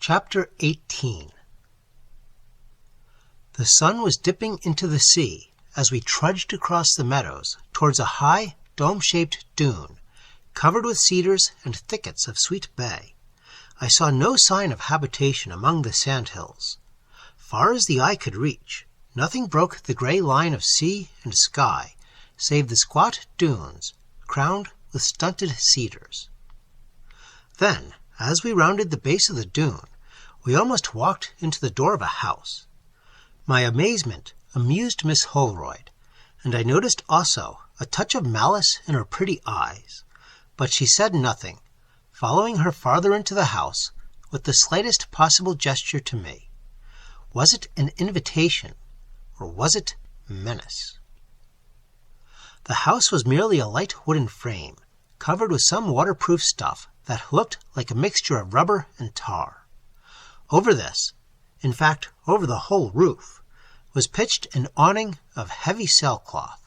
Chapter 18. The sun was dipping into the sea as we trudged across the meadows towards a high, dome-shaped dune, covered with cedars and thickets of sweet bay. I saw no sign of habitation among the sandhills. Far as the eye could reach, nothing broke the gray line of sea and sky, save the squat dunes, crowned with stunted cedars. Then, as we rounded the base of the dune, we almost walked into the door of a house. My amazement amused Miss Holroyd, and I noticed also a touch of malice in her pretty eyes, but she said nothing, following her farther into the house with the slightest possible gesture to me. Was it an invitation, or was it menace? The house was merely a light wooden frame, covered with some waterproof stuff that looked like a mixture of rubber and tar. Over this, in fact over the whole roof, was pitched an awning of heavy sailcloth.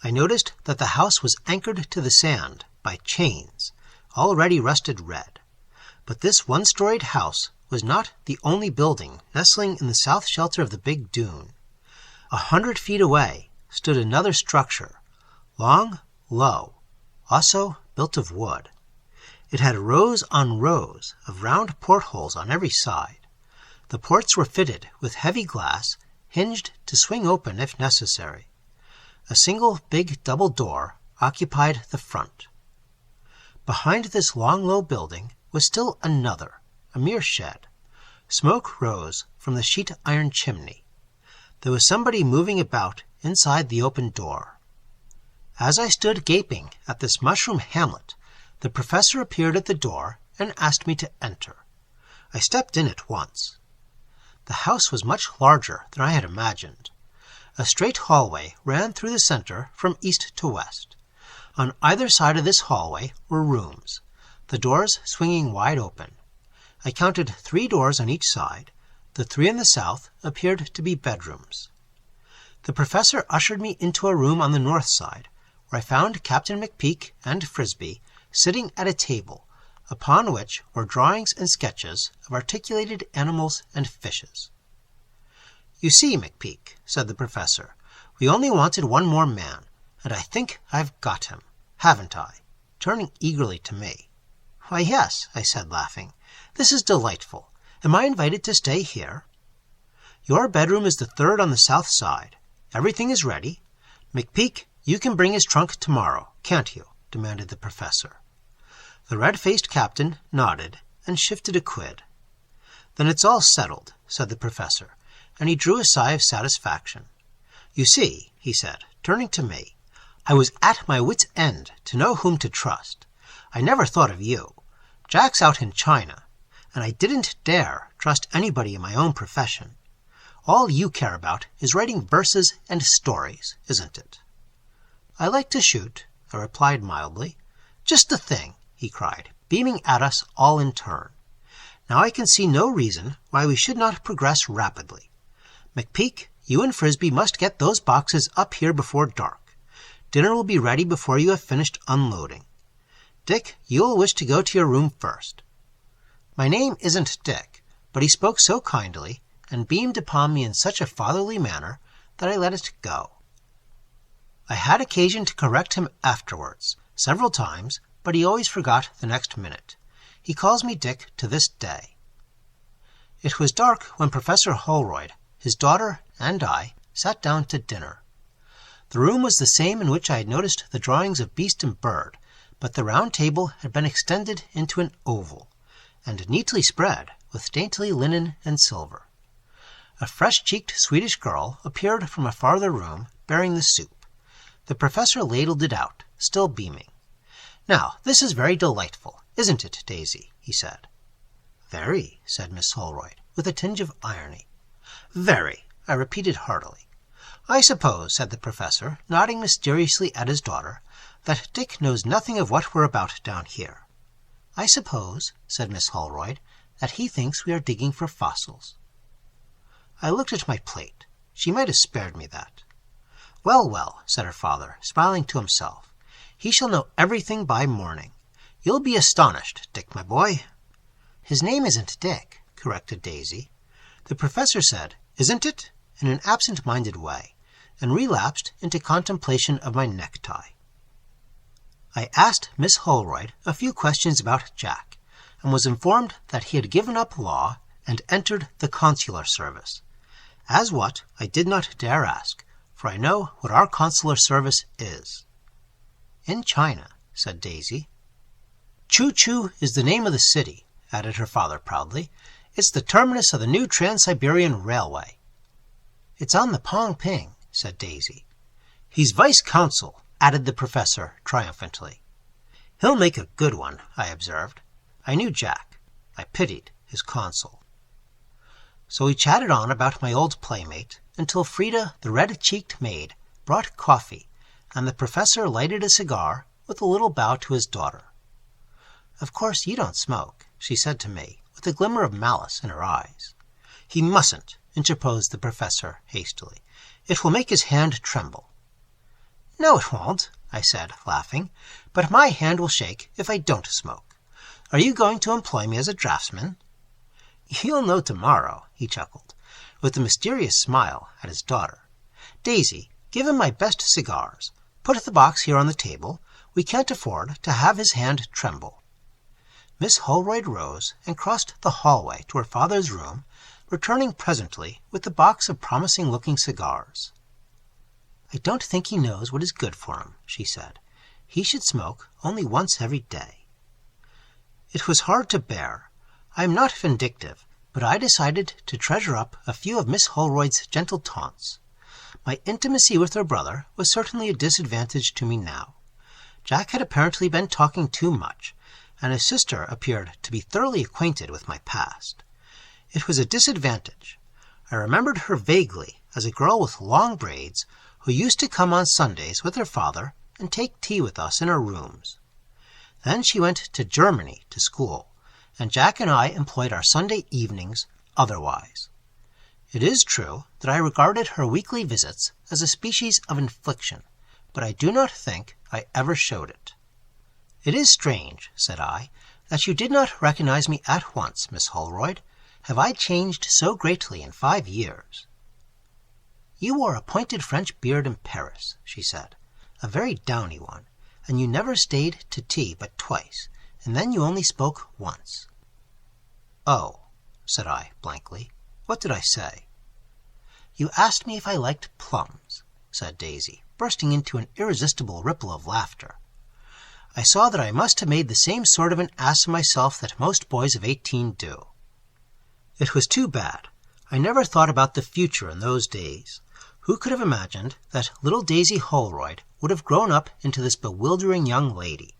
I noticed that the house was anchored to the sand by chains, already rusted red. But this one-storied house was not the only building nestling in the south shelter of the big dune. 100 feet away stood another structure, long, low, also built of wood. It had rows on rows of round portholes on every side. The ports were fitted with heavy glass, hinged to swing open if necessary. A single big double door occupied the front. Behind this long, low building was still another, a mere shed. Smoke rose from the sheet iron chimney. There was somebody moving about inside the open door. As I stood gaping at this mushroom hamlet, the professor appeared at the door and asked me to enter. I stepped in at once. The house was much larger than I had imagined. A straight hallway ran through the center from east to west. On either side of this hallway were rooms, the doors swinging wide open. I counted 3 doors on each side. The 3 in the south appeared to be bedrooms. The professor ushered me into a room on the north side, where I found Captain McPeak and Frisbee sitting at a table, upon which were drawings and sketches of articulated animals and fishes. "You see, McPeak," said the professor, "we only wanted one more man, and I think I've got him, haven't I?" turning eagerly to me. "Why, yes," I said, laughing. "This is delightful. Am I invited to stay here?" "Your bedroom is the 3rd on the south side. Everything is ready. McPeak, you can bring his trunk tomorrow, can't you?" demanded the professor. The red-faced captain nodded and shifted a quid. "Then it's all settled," said the professor, and he drew a sigh of satisfaction. "You see," he said, turning to me, "I was at my wit's end to know whom to trust. I never thought of you. Jack's out in China, and I didn't dare trust anybody in my own profession. All you care about is writing verses and stories, isn't it?" "I like to shoot," I replied mildly. "Just the thing!" he cried, beaming at us all in turn. "Now I can see no reason why we should not progress rapidly. McPeak, you and Frisbee must get those boxes up here before dark. Dinner will be ready before you have finished unloading. Dick, you will wish to go to your room first." My name isn't Dick, but he spoke so kindly and beamed upon me in such a fatherly manner that I let it go. I had occasion to correct him afterwards, several times, but he always forgot the next minute. He calls me Dick to this day. It was dark when Professor Holroyd, his daughter, and I sat down to dinner. The room was the same in which I had noticed the drawings of beast and bird, but the round table had been extended into an oval, and neatly spread with daintily linen and silver. A fresh-cheeked Swedish girl appeared from a farther room bearing the soup. The professor ladled it out, still beaming. "Now, this is very delightful, isn't it, Daisy?" he said. "Very," said Miss Holroyd, with a tinge of irony. "Very," I repeated heartily. "I suppose," said the professor, nodding mysteriously at his daughter, "that Dick knows nothing of what we're about down here." "I suppose," said Miss Holroyd, "that he thinks we are digging for fossils." I looked at my plate. She might have spared me that. "Well, well," said her father, smiling to himself. "He shall know everything by morning. You'll be astonished, Dick, my boy." "His name isn't Dick," corrected Daisy. The professor said, "Isn't it?" in an absent-minded way, and relapsed into contemplation of my necktie. I asked Miss Holroyd a few questions about Jack, and was informed that he had given up law and entered the consular service. As what, I did not dare ask, for I know what our consular service is. "In China," said Daisy. "Choo-Choo is the name of the city," added her father proudly. "It's the terminus of the new Trans-Siberian Railway." "It's on the Pong-Ping," said Daisy. "He's vice-consul," added the professor triumphantly. "He'll make a good one," I observed. I knew Jack. I pitied his consul. So we chatted on about my old playmate until Frida, the red-cheeked maid, brought coffee, and the professor lighted a cigar with a little bow to his daughter. "Of course you don't smoke," she said to me, with a glimmer of malice in her eyes. "He mustn't," interposed the professor hastily. "It will make his hand tremble." "No, it won't," I said, laughing, "but my hand will shake if I don't smoke. Are you going to employ me as a draftsman?" "You'll know tomorrow," he chuckled, with a mysterious smile at his daughter. "Daisy, give him my best cigars. Put the box here on the table. We can't afford to have his hand tremble." Miss Holroyd rose and crossed the hallway to her father's room, returning presently with a box of promising-looking cigars. "I don't think he knows what is good for him," she said. "He should smoke only once every day." It was hard to bear. I am not vindictive, but I decided to treasure up a few of Miss Holroyd's gentle taunts. My intimacy with her brother was certainly a disadvantage to me now. Jack had apparently been talking too much, and his sister appeared to be thoroughly acquainted with my past. It was a disadvantage. I remembered her vaguely as a girl with long braids who used to come on Sundays with her father and take tea with us in her rooms. Then she went to Germany to school, and Jack and I employed our Sunday evenings otherwise. It is true that I regarded her weekly visits as a species of infliction, but I do not think I ever showed it. "It is strange," said I, "that you did not recognize me at once, Miss Holroyd. Have I changed so greatly in 5 years?" "You wore a pointed French beard in Paris," she said, "a very downy one, and you never stayed to tea but twice, and then you only spoke once." "Oh," said I blankly. "What did I say?" "You asked me if I liked plums," said Daisy, bursting into an irresistible ripple of laughter. I saw that I must have made the same sort of an ass of myself that most boys of 18 do. It was too bad. I never thought about the future in those days. Who could have imagined that little Daisy Holroyd would have grown up into this bewildering young lady?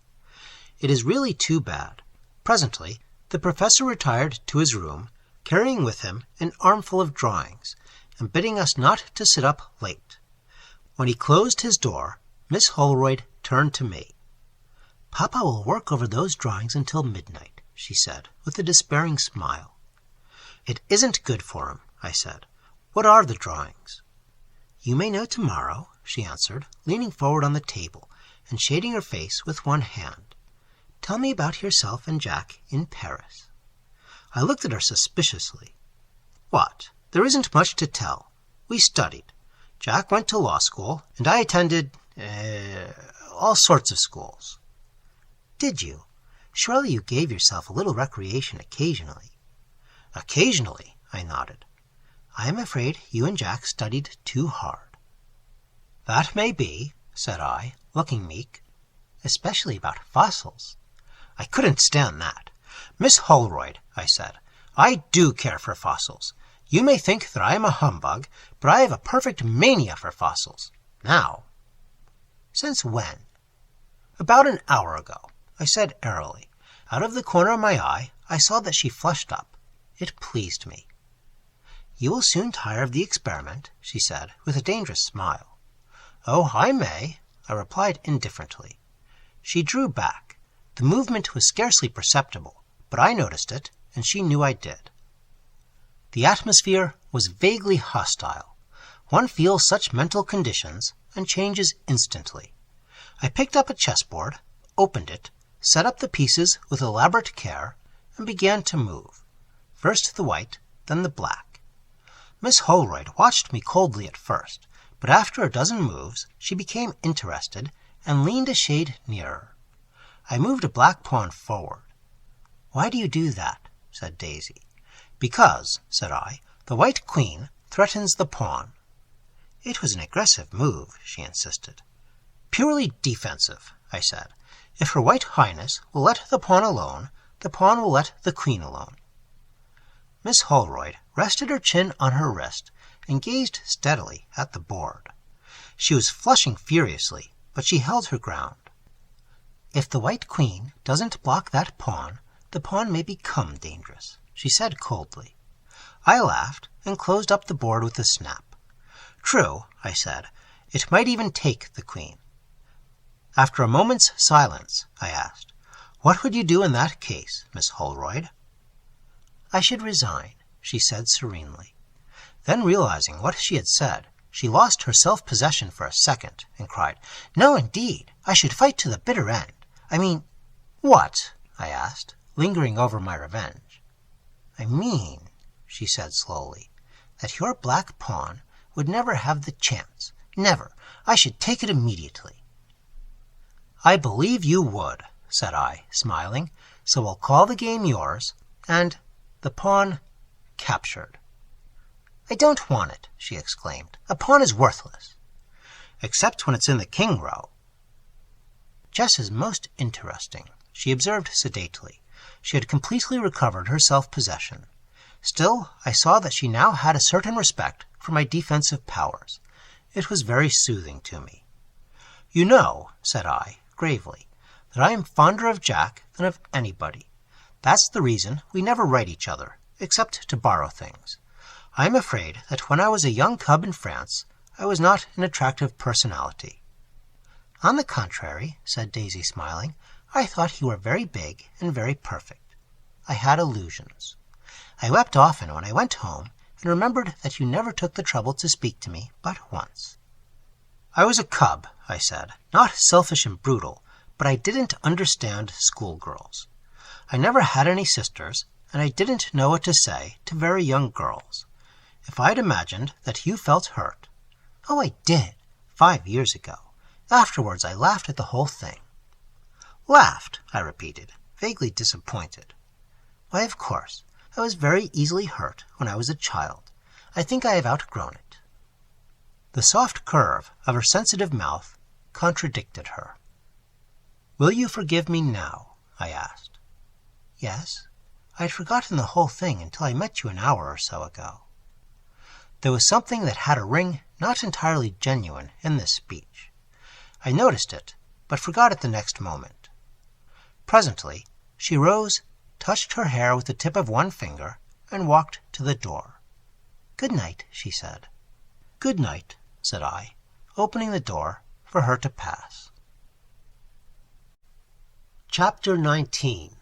It is really too bad. Presently, the professor retired to his room, carrying with him an armful of drawings, and bidding us not to sit up late. When he closed his door, Miss Holroyd turned to me. "Papa will work over those drawings until midnight," she said, with a despairing smile. "It isn't good for him," I said. "What are the drawings?" "You may know tomorrow," she answered, leaning forward on the table and shading her face with one hand. "Tell me about yourself and Jack in Paris." I looked at her suspiciously. "What? There isn't much to tell. We studied. Jack went to law school, and I attended, all sorts of schools." "Did you? Surely you gave yourself a little recreation occasionally." "Occasionally," I nodded. "I am afraid you and Jack studied too hard." "That may be," said I, looking meek. "Especially about fossils." I couldn't stand that. "Miss Holroyd," I said, "I do care for fossils. You may think that I am a humbug, but I have a perfect mania for fossils. Now." "Since when?" "About an hour ago," I said airily. Out of the corner of my eye, I saw that she flushed up. It pleased me. "You will soon tire of the experiment," she said, with a dangerous smile. "Oh, I may," I replied indifferently. She drew back. The movement was scarcely perceptible, but I noticed it, and she knew I did. The atmosphere was vaguely hostile. One feels such mental conditions and changes instantly. I picked up a chessboard, opened it, set up the pieces with elaborate care, and began to move. first the white, then the black. Miss Holroyd watched me coldly at first, but after a dozen moves she became interested and leaned a shade nearer. I moved a black pawn forward. "Why do you do that?" said Daisy. "Because," said I, "the white queen threatens the pawn." "It was an aggressive move," she insisted. "Purely defensive," I said. "If Her White Highness will let the pawn will let the queen alone." Miss Holroyd rested her chin on her wrist and gazed steadily at the board. She was flushing furiously, but she held her ground. "If the white queen doesn't block that pawn, the pawn may become dangerous," she said coldly. I laughed and closed up the board with a snap. "True," I said. "It might even take the queen." After a moment's silence, I asked, "What would you do in that case, Miss Holroyd?" "I should resign," she said serenely. Then, realizing what she had said, she lost her self-possession for a second and cried, "No, indeed, I should fight to the bitter end. I mean—" "What?" I asked, lingering over my revenge. "I mean," she said slowly, "that your black pawn would never have the chance. Never. I should take it immediately." "I believe you would," said I, smiling, "so we'll call the game yours, and the pawn captured." "I don't want it," she exclaimed. "A pawn is worthless." "Except when it's in the king row." "Chess is most interesting," she observed sedately. She had completely recovered her self-possession. Still, I saw that she now had a certain respect for my defensive powers. It was very soothing to me. "You know," said I, gravely, "that I am fonder of Jack than of anybody. That's the reason we never write each other, except to borrow things. I am afraid that when I was a young cub in France, I was not an attractive personality." "On the contrary," said Daisy, smiling, "I thought you were very big and very perfect. I had illusions. I wept often when I went home and remembered that you never took the trouble to speak to me but once." "I was a cub," I said, "not selfish and brutal, but I didn't understand schoolgirls. I never had any sisters, and I didn't know what to say to very young girls. If I'd imagined that you felt hurt—" "Oh, I did, 5 years ago. Afterwards I laughed at the whole thing." "Laughed?" I repeated, vaguely disappointed. "Why, of course. I was very easily hurt when I was a child. I think I have outgrown it." The soft curve of her sensitive mouth contradicted her. "Will you forgive me now?" I asked. "Yes. I had forgotten the whole thing until I met you an hour or so ago." There was something that had a ring not entirely genuine in this speech. I noticed it, but forgot it the next moment. Presently, she rose, touched her hair with the tip of one finger, and walked to the door. "Good night," she said. "Good night," said I, opening the door for her to pass. Chapter 19.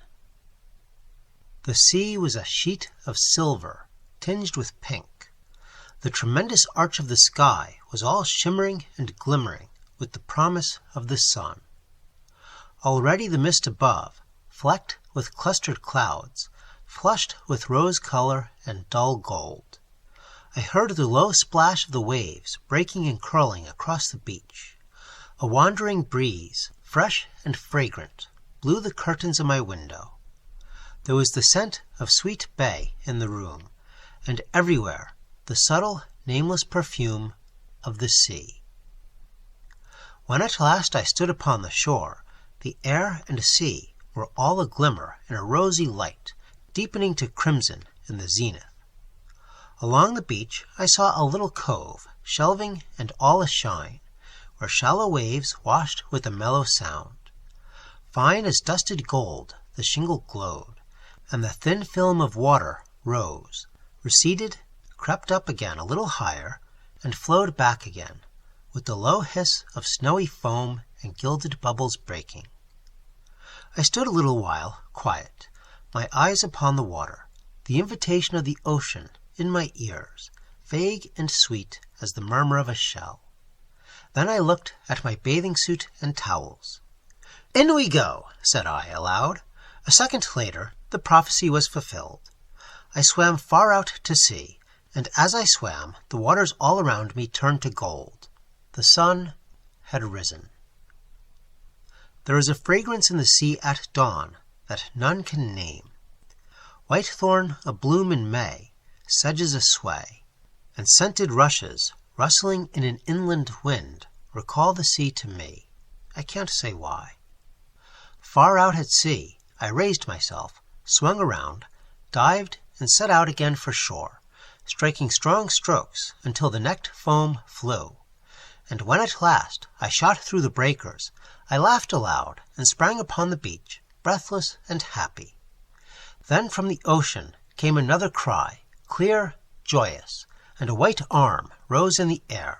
The sea was a sheet of silver, tinged with pink. The tremendous arch of the sky was all shimmering and glimmering with the promise of the sun. Already the mist above, flecked with clustered clouds, flushed with rose color and dull gold. I heard the low splash of the waves breaking and curling across the beach. A wandering breeze, fresh and fragrant, blew the curtains of my window. There was the scent of sweet bay in the room, and everywhere the subtle, nameless perfume of the sea. When at last I stood upon the shore, the air and sea were all a-glimmer in a rosy light, deepening to crimson in the zenith. Along the beach I saw a little cove, shelving and all a-shine, where shallow waves washed with a mellow sound. Fine as dusted gold the shingle glowed, and the thin film of water rose, receded, crept up again a little higher, and flowed back again, with the low hiss of snowy foam and gilded bubbles breaking. I stood a little while, quiet, my eyes upon the water, the invitation of the ocean in my ears, vague and sweet as the murmur of a shell. Then I looked at my bathing suit and towels. "In we go," said I aloud. A second later the prophecy was fulfilled. I swam far out to sea, and as I swam, the waters all around me turned to gold. The sun had risen. There is a fragrance in the sea at dawn that none can name. Whitethorn abloom in May, sedges asway, and scented rushes rustling in an inland wind recall the sea to me. I can't say why. Far out at sea, I raised myself, swung around, dived, and set out again for shore, striking strong strokes until the necked foam flew. And when at last I shot through the breakers, I laughed aloud and sprang upon the beach, breathless and happy. Then from the ocean came another cry, clear, joyous, and a white arm rose in the air.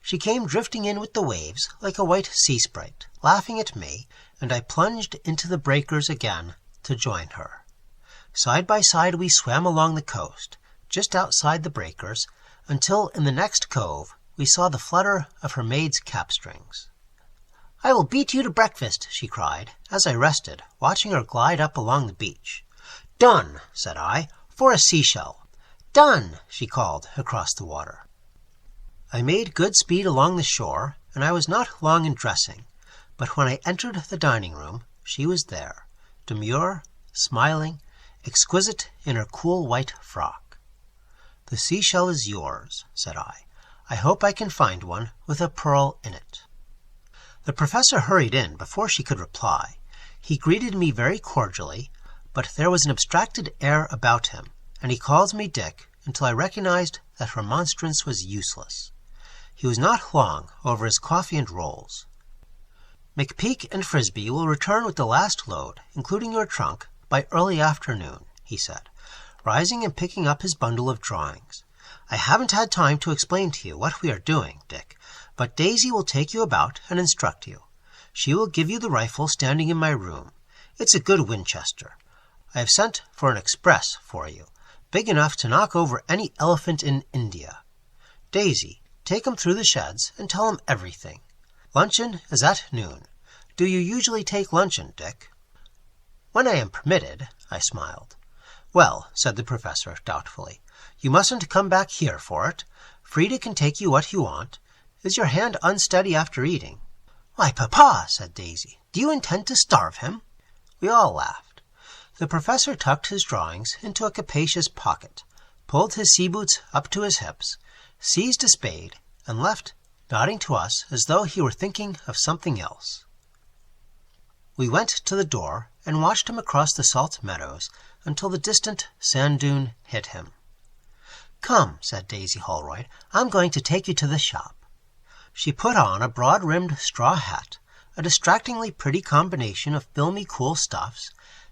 She came drifting in with the waves like a white sea sprite, laughing at me, and I plunged into the breakers again to join her. Side by side we swam along the coast, just outside the breakers, until in the next cove we saw the flutter of her maid's capstrings. "I will beat you to breakfast," she cried, as I rested, watching her glide up along the beach. "Done," said I, "for a seashell." "Done," she called across the water. I made good speed along the shore, and I was not long in dressing, but when I entered the dining room, she was there, demure, smiling, exquisite in her cool white frock. "The seashell is yours," said I. "I hope I can find one with a pearl in it." The professor hurried in before she could reply. He greeted me very cordially, but there was an abstracted air about him, and he called me Dick until I recognized that remonstrance was useless. He was not long over his coffee and rolls. "McPeak and Frisbee will return with the last load, including your trunk, by early afternoon," he said, rising and picking up his bundle of drawings. "I haven't had time to explain to you what we are doing, Dick, but Daisy will take you about and instruct you. She will give you the rifle standing in my room. It's a good Winchester. I have sent for an express for you, big enough to knock over any elephant in India. Daisy, take him through the sheds and tell him everything. Luncheon is at noon. Do you usually take luncheon, Dick?" "When I am permitted," I smiled. "Well," said the professor doubtfully, "you mustn't come back here for it. Frida can take you what you want. Is your hand unsteady after eating?" "Why, Papa," said Daisy, "do you intend to starve him?" We all laughed. The professor tucked his drawings into a capacious pocket, pulled his sea boots up to his hips, seized a spade, and left, nodding to us as though he were thinking of something else. We went to the door and watched him across the salt meadows until the distant sand dune hid him. "Come," said Daisy Holroyd, "I'm going to take you to the shop." She put on a broad-rimmed straw hat, a distractingly pretty combination of filmy cool stuffs,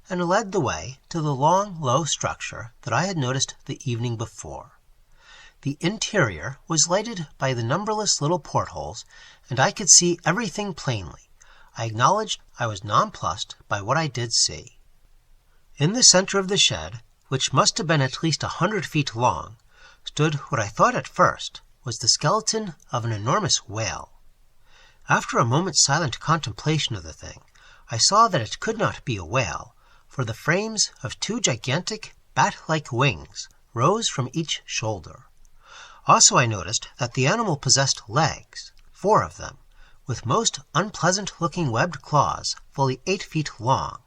and led the way to the long, low structure that I had noticed the evening before. The interior was lighted by the numberless little portholes, and I could see everything plainly. I acknowledged I was nonplussed by what I did see. In the center of the shed, which must have been at least 100 feet long, stood what I thought at first was the skeleton of an enormous whale. After a moment's silent contemplation of the thing, I saw that it could not be a whale, for the frames of 2 gigantic, bat-like wings rose from each shoulder. Also I noticed that the animal possessed legs, 4 of them, with most unpleasant-looking webbed claws fully 8 feet long.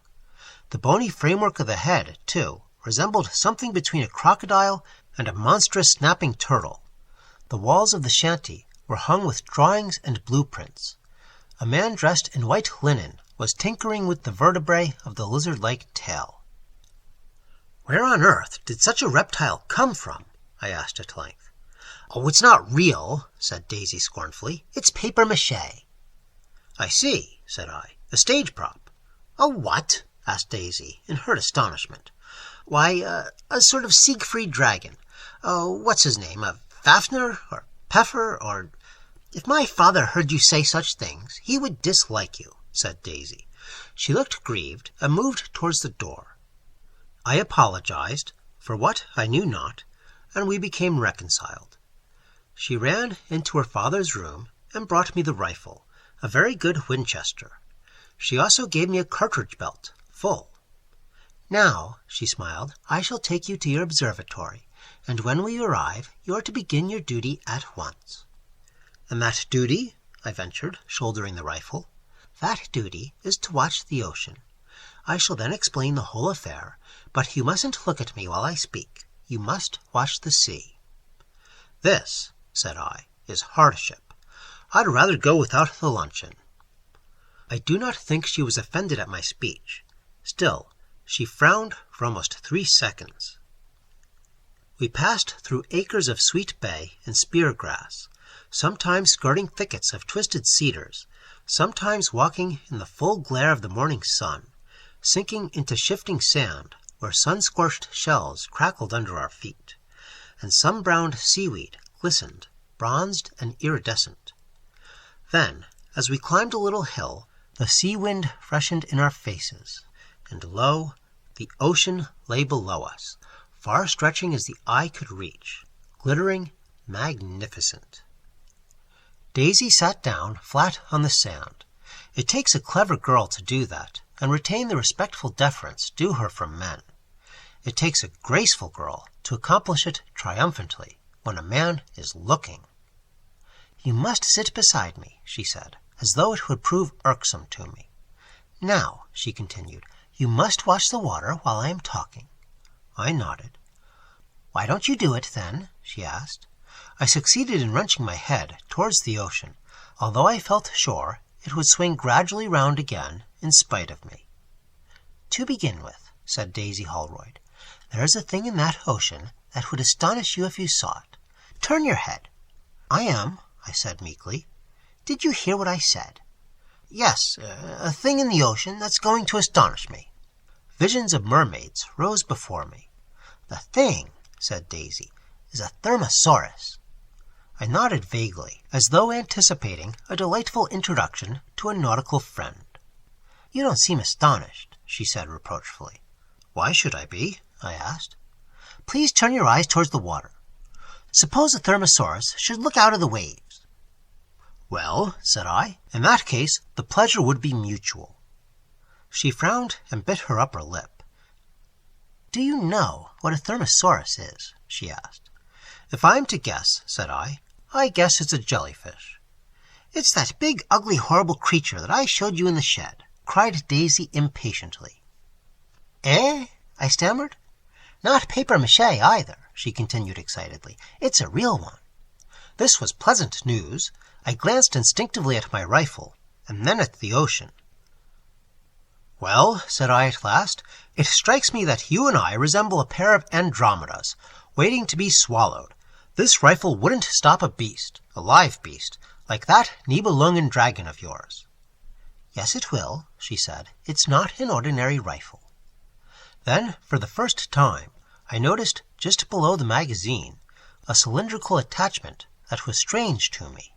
The bony framework of the head, too, resembled something between a crocodile and a monstrous snapping turtle. The walls of the shanty were hung with drawings and blueprints. A man dressed in white linen was tinkering with the vertebrae of the lizard-like tail. "Where on earth did such a reptile come from?" I asked at length. "Oh, it's not real," said Daisy scornfully. "It's papier-mâché." "I see," said I. "A stage prop." "A what?" asked Daisy, in hurt astonishment. "Why, a sort of Siegfried dragon. Oh, what's his name? A Fafner or Peffer or—" "If my father heard you say such things, he would dislike you," said Daisy. She looked grieved and moved towards the door. I apologized, for what I knew not, and we became reconciled. She ran into her father's room and brought me the rifle, a very good Winchester. She also gave me a cartridge belt, full. Now, she smiled, I shall take you to your observatory, and when we arrive, you are to begin your duty at once. And that duty? I ventured, shouldering the rifle. That duty is to watch the ocean. I shall then explain the whole affair, but you mustn't look at me while I speak. You must watch the sea. This, said I, is hardship. I'd rather go without the luncheon. I do not think she was offended at my speech. Still, she frowned for almost 3 seconds. We passed through acres of sweet bay and spear grass, sometimes skirting thickets of twisted cedars, sometimes walking in the full glare of the morning sun, sinking into shifting sand where sun-scorched shells crackled under our feet, and sun-browned seaweed glistened, bronzed and iridescent. Then, as we climbed a little hill, the sea wind freshened in our faces, and lo, the ocean lay below us, far stretching as the eye could reach, glittering, magnificent. Daisy sat down flat on the sand. It takes a clever girl to do that, and retain the respectful deference due her from men. It takes a graceful girl to accomplish it triumphantly when a man is looking. You must sit beside me, she said, as though it would prove irksome to me. Now, she continued, you must watch the water while I am talking. I nodded. Why don't you do it, then? She asked. I succeeded in wrenching my head towards the ocean, although I felt sure it would swing gradually round again in spite of me. To begin with, said Daisy Holroyd, there is a thing in that ocean that would astonish you if you saw it. Turn your head. I am, I said meekly. Did you hear what I said? Yes, a thing in the ocean that's going to astonish me. Visions of mermaids rose before me. The thing, said Daisy, is a Thermosaurus. I nodded vaguely, as though anticipating a delightful introduction to a nautical friend. You don't seem astonished, she said reproachfully. Why should I be? I asked. Please turn your eyes towards the water. Suppose a Thermosaurus should look out of the waves. Well, said I, in that case the pleasure would be mutual. She frowned and bit her upper lip. Do you know what a Thermosaurus is? She asked. If I am to guess, said I guess it's a jellyfish. It's that big, ugly, horrible creature that I showed you in the shed, cried Daisy impatiently. Eh? I stammered. Not papier-mâché either, she continued excitedly. It's a real one. This was pleasant news. I glanced instinctively at my rifle, and then at the ocean. Well, said I at last, it strikes me that you and I resemble a pair of Andromedas, waiting to be swallowed. This rifle wouldn't stop a beast, a live beast, like that Nibelungen dragon of yours. Yes, it will, she said. It's not an ordinary rifle. Then, for the first time, I noticed just below the magazine a cylindrical attachment that was strange to me.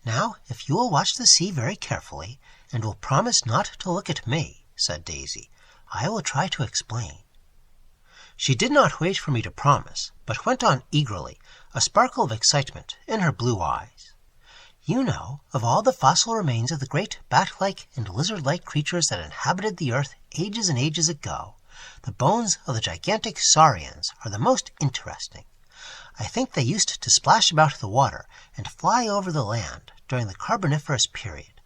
Now, if you will watch the sea very carefully, and will promise not to look at me, said Daisy, I will try to explain. She did not wait for me to promise, but went on eagerly, a sparkle of excitement in her blue eyes. You know, of all the fossil remains of the great bat-like and lizard-like creatures that inhabited the earth ages and ages ago, the bones of the gigantic saurians are the most interesting. I think they used to splash about the water and fly over the land during the Carboniferous period.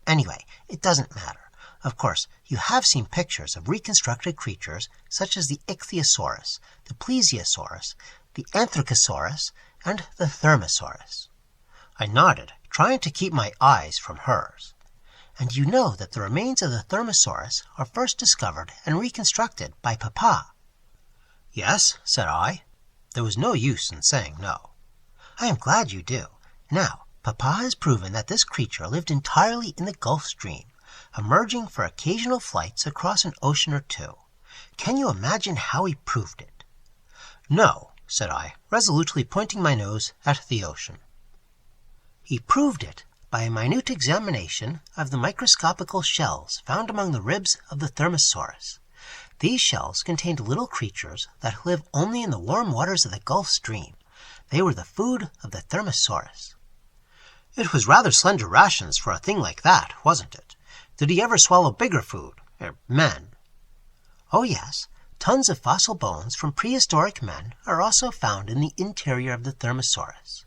Anyway, it doesn't matter. Of course, you have seen pictures of reconstructed creatures such as the Ichthyosaurus, the Plesiosaurus, the Anthracosaurus, and the Thermosaurus. I nodded, trying to keep my eyes from hers. And you know that the remains of the Thermosaurus are first discovered and reconstructed by Papa. Yes, said I. There was no use in saying no. I am glad you do. Now, Papa has proven that this creature lived entirely in the Gulf Stream, emerging for occasional flights across an ocean or two. Can you imagine how he proved it? No, said I, resolutely pointing my nose at the ocean. He proved it by a minute examination of the microscopical shells found among the ribs of the Thermosaurus. These shells contained little creatures that live only in the warm waters of the Gulf Stream. They were the food of the Thermosaurus. It was rather slender rations for a thing like that, wasn't it? Did he ever swallow bigger food? Men? Oh yes, tons of fossil bones from prehistoric men are also found in the interior of the Thermosaurus.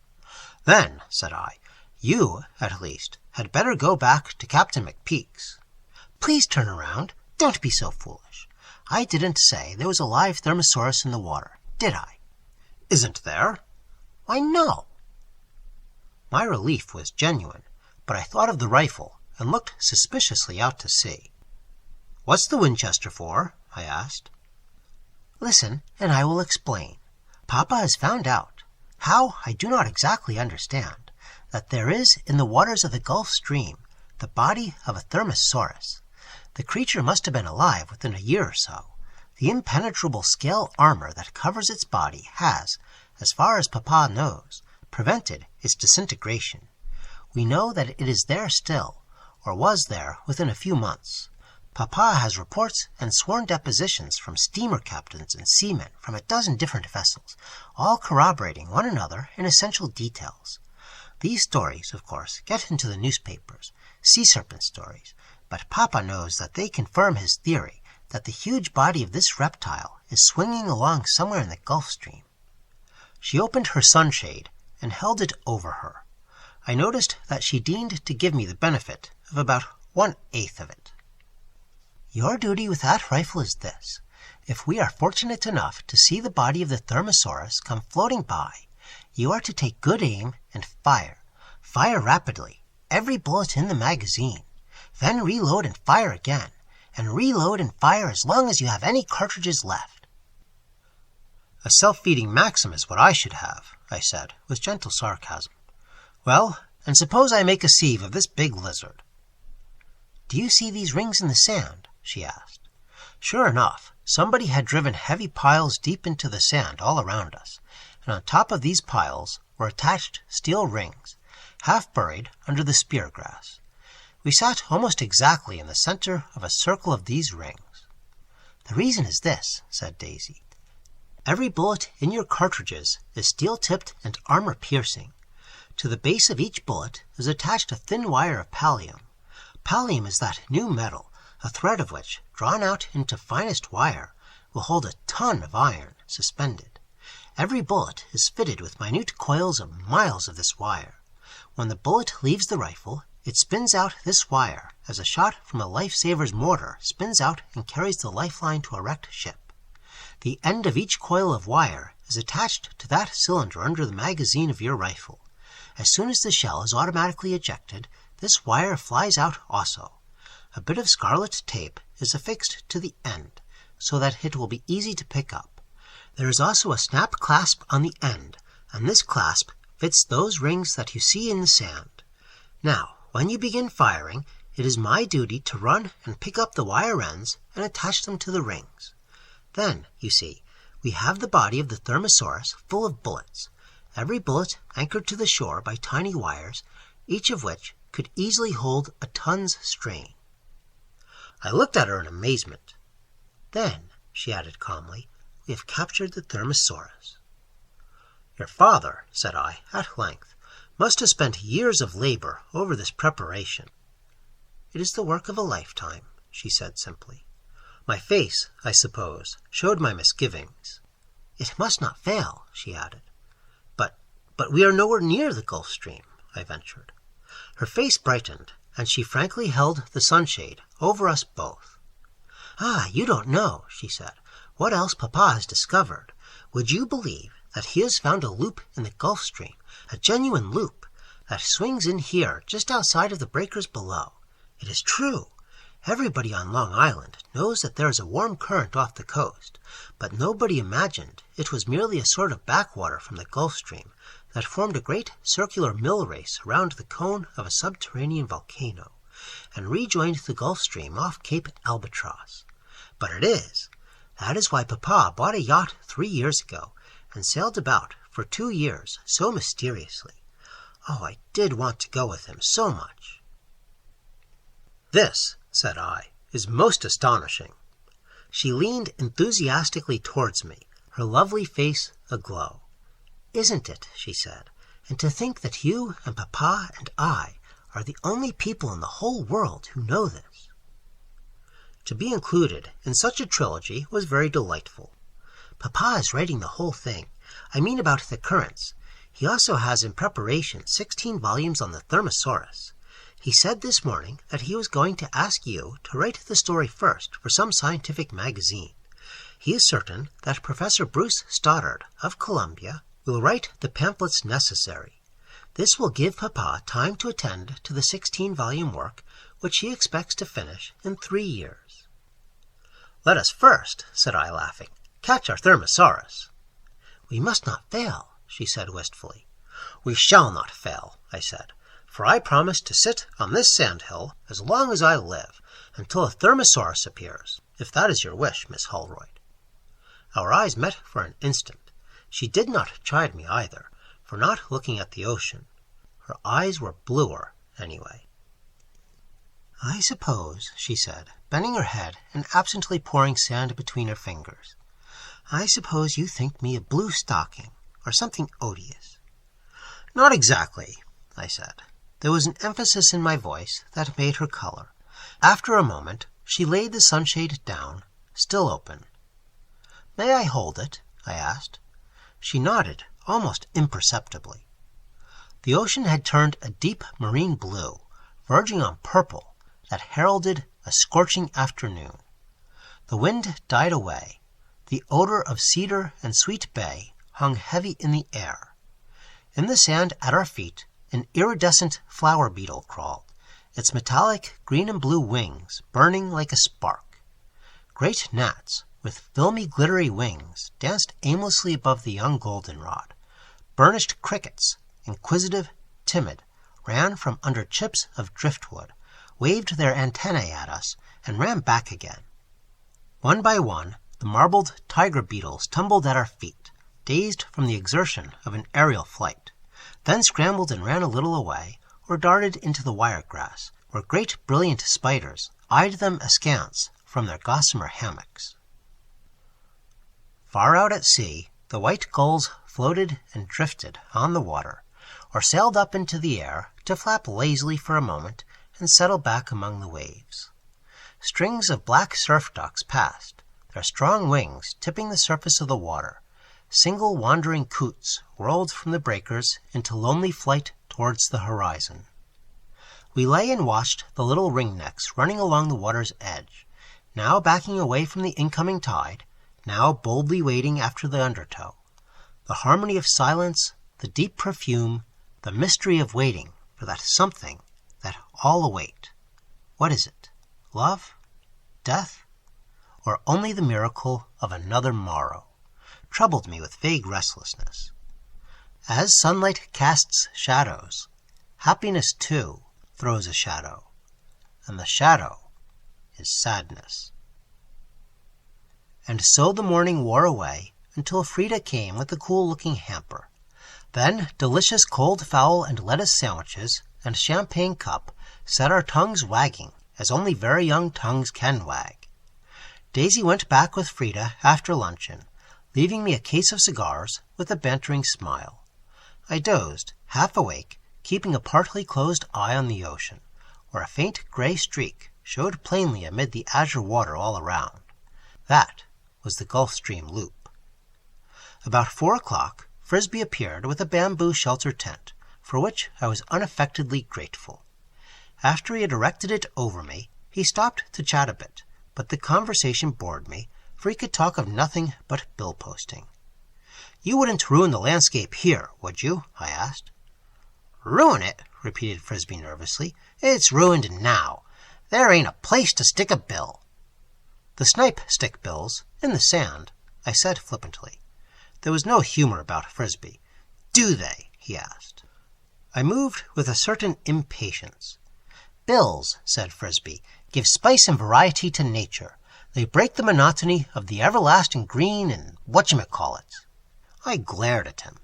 Then, said I, you, at least, had better go back to Captain McPeak's. Please turn around. Don't be so foolish. I didn't say there was a live Thermosaurus in the water, did I? Isn't there? Why, no. My relief was genuine, but I thought of the rifle and looked suspiciously out to sea. What's the Winchester for? I asked. Listen, and I will explain. Papa has found out, how I do not exactly understand, that there is in the waters of the Gulf Stream the body of a Thermosaurus. The creature must have been alive within a year or so. The impenetrable scale armor that covers its body has, as far as Papa knows, prevented its disintegration. We know that it is there still, or was there within a few months. Papa has reports and sworn depositions from steamer captains and seamen from a dozen different vessels, all corroborating one another in essential details. These stories, of course, get into the newspapers, sea serpent stories, but Papa knows that they confirm his theory that the huge body of this reptile is swinging along somewhere in the Gulf Stream. She opened her sunshade and held it over her. I noticed that she deigned to give me the benefit of about 1/8 of it. Your duty with that rifle is this. If we are fortunate enough to see the body of the Thermosaurus come floating by, you are to take good aim and fire. Fire rapidly, every bullet in the magazine. Then reload and fire again, and reload and fire as long as you have any cartridges left. A self-feeding Maxim is what I should have, I said, with gentle sarcasm. Well, and suppose I make a sieve of this big lizard. Do you see these rings in the sand? She asked. Sure enough, somebody had driven heavy piles deep into the sand all around us, and on top of these piles were attached steel rings, half buried under the spear grass. We sat almost exactly in the center of a circle of these rings. The reason is this, said Daisy. Every bullet in your cartridges is steel-tipped and armor-piercing. To the base of each bullet is attached a thin wire of pallium. Pallium is that new metal, a thread of which, drawn out into finest wire, will hold a ton of iron suspended. Every bullet is fitted with minute coils of miles of this wire. When the bullet leaves the rifle, it spins out this wire as a shot from a lifesaver's mortar spins out and carries the lifeline to a wrecked ship. The end of each coil of wire is attached to that cylinder under the magazine of your rifle. As soon as the shell is automatically ejected, this wire flies out also. A bit of scarlet tape is affixed to the end, so that it will be easy to pick up. There is also a snap clasp on the end, and this clasp fits those rings that you see in the sand. Now, when you begin firing, it is my duty to run and pick up the wire ends and attach them to the rings. Then, you see, we have the body of the Thermosaurus full of bullets, every bullet anchored to the shore by tiny wires, each of which could easily hold a ton's strain. I looked at her in amazement. Then, she added calmly, we have captured the Thermosaurus. Your father, said I, at length, must have spent years of labor over this preparation. It is the work of a lifetime, she said simply. My face, I suppose, showed my misgivings. It must not fail, she added. But we are nowhere near the Gulf Stream, I ventured. Her face brightened, and she frankly held the sunshade over us both. Ah, you don't know, she said, what else Papa has discovered. Would you believe that he has found a loop in the Gulf Stream, a genuine loop, that swings in here just outside of the breakers below? It is true. Everybody on Long Island knows that there is a warm current off the coast, but nobody imagined it was merely a sort of backwater from the Gulf Stream that formed a great circular mill race around the cone of a subterranean volcano, and rejoined the Gulf Stream off Cape Albatross. But it is. That is why Papa bought a yacht 3 years ago, and sailed about for 2 years so mysteriously. Oh, I did want to go with him so much. This, said I, is most astonishing. She leaned enthusiastically towards me, her lovely face aglow. Isn't it, she said, and to think that you and Papa and I are the only people in the whole world who know this. To be included in such a trilogy was very delightful. Papa is writing the whole thing. I mean about the currents. He also has in preparation 16 volumes on the Thermosaurus. He said this morning that he was going to ask you to write the story first for some scientific magazine. He is certain that Professor Bruce Stoddard of Columbia will write the pamphlets necessary. This will give Papa time to attend to the 16-volume work, which he expects to finish in 3 years. "Let us first," said I, laughing, "catch our Thermosaurus." "We must not fail," she said wistfully. "We shall not fail," I said, "for I promise to sit on this sandhill as long as I live, until a Thermosaurus appears, if that is your wish, Miss Holroyd." Our eyes met for an instant. She did not chide me either, for not looking at the ocean. Her eyes were bluer, anyway. "I suppose," she said, bending her head and absently pouring sand between her fingers, "I suppose you think me a blue stocking, or something odious." "Not exactly," I said. There was an emphasis in my voice that made her color. After a moment, she laid the sunshade down, still open. "May I hold it?" I asked. She nodded, almost imperceptibly. The ocean had turned a deep marine blue, verging on purple, that heralded a scorching afternoon. The wind died away. The odor of cedar and sweet bay hung heavy in the air. In the sand at our feet, an iridescent flower beetle crawled, its metallic green and blue wings burning like a spark. Great gnats, with filmy glittery wings, danced aimlessly above the young goldenrod. Burnished crickets, inquisitive, timid, ran from under chips of driftwood, waved their antennae at us, and ran back again. One by one, the marbled tiger beetles tumbled at our feet, dazed from the exertion of an aerial flight, then scrambled and ran a little away, or darted into the wiregrass, where great brilliant spiders eyed them askance from their gossamer hammocks. Far out at sea, the white gulls floated and drifted on the water, or sailed up into the air to flap lazily for a moment and settle back among the waves. Strings of black surf ducks passed, their strong wings tipping the surface of the water. Single wandering coots whirled from the breakers into lonely flight towards the horizon. We lay and watched the little ringnecks running along the water's edge, now backing away from the incoming tide, now boldly wading after the undertow. The harmony of silence, the deep perfume, the mystery of waiting for that something that all await. What is it? Love? Death? Or only the miracle of another morrow? Troubled me with vague restlessness. As sunlight casts shadows, happiness, too, throws a shadow, and the shadow is sadness. And so the morning wore away until Frida came with the cool-looking hamper. Then delicious cold fowl and lettuce sandwiches and champagne cup set our tongues wagging as only very young tongues can wag. Daisy went back with Frida after luncheon, leaving me a case of cigars with a bantering smile. I dozed, half awake, keeping a partly closed eye on the ocean, where a faint gray streak showed plainly amid the azure water all around. That was the Gulf Stream loop. About 4 o'clock, Frisbee appeared with a bamboo shelter tent, for which I was unaffectedly grateful. After he had erected it over me, he stopped to chat a bit, but the conversation bored me, for he could talk of nothing but bill-posting. "You wouldn't ruin the landscape here, would you?" I asked. "Ruin it?" repeated Frisbee nervously. "It's ruined now. There ain't a place to stick a bill." "The snipe stick bills, in the sand," I said flippantly. There was no humor about Frisbee. "Do they?" he asked. I moved with a certain impatience. "Bills," said Frisbee, "give spice and variety to nature. They break the monotony of the everlasting green and whatchamacallits." I glared at him.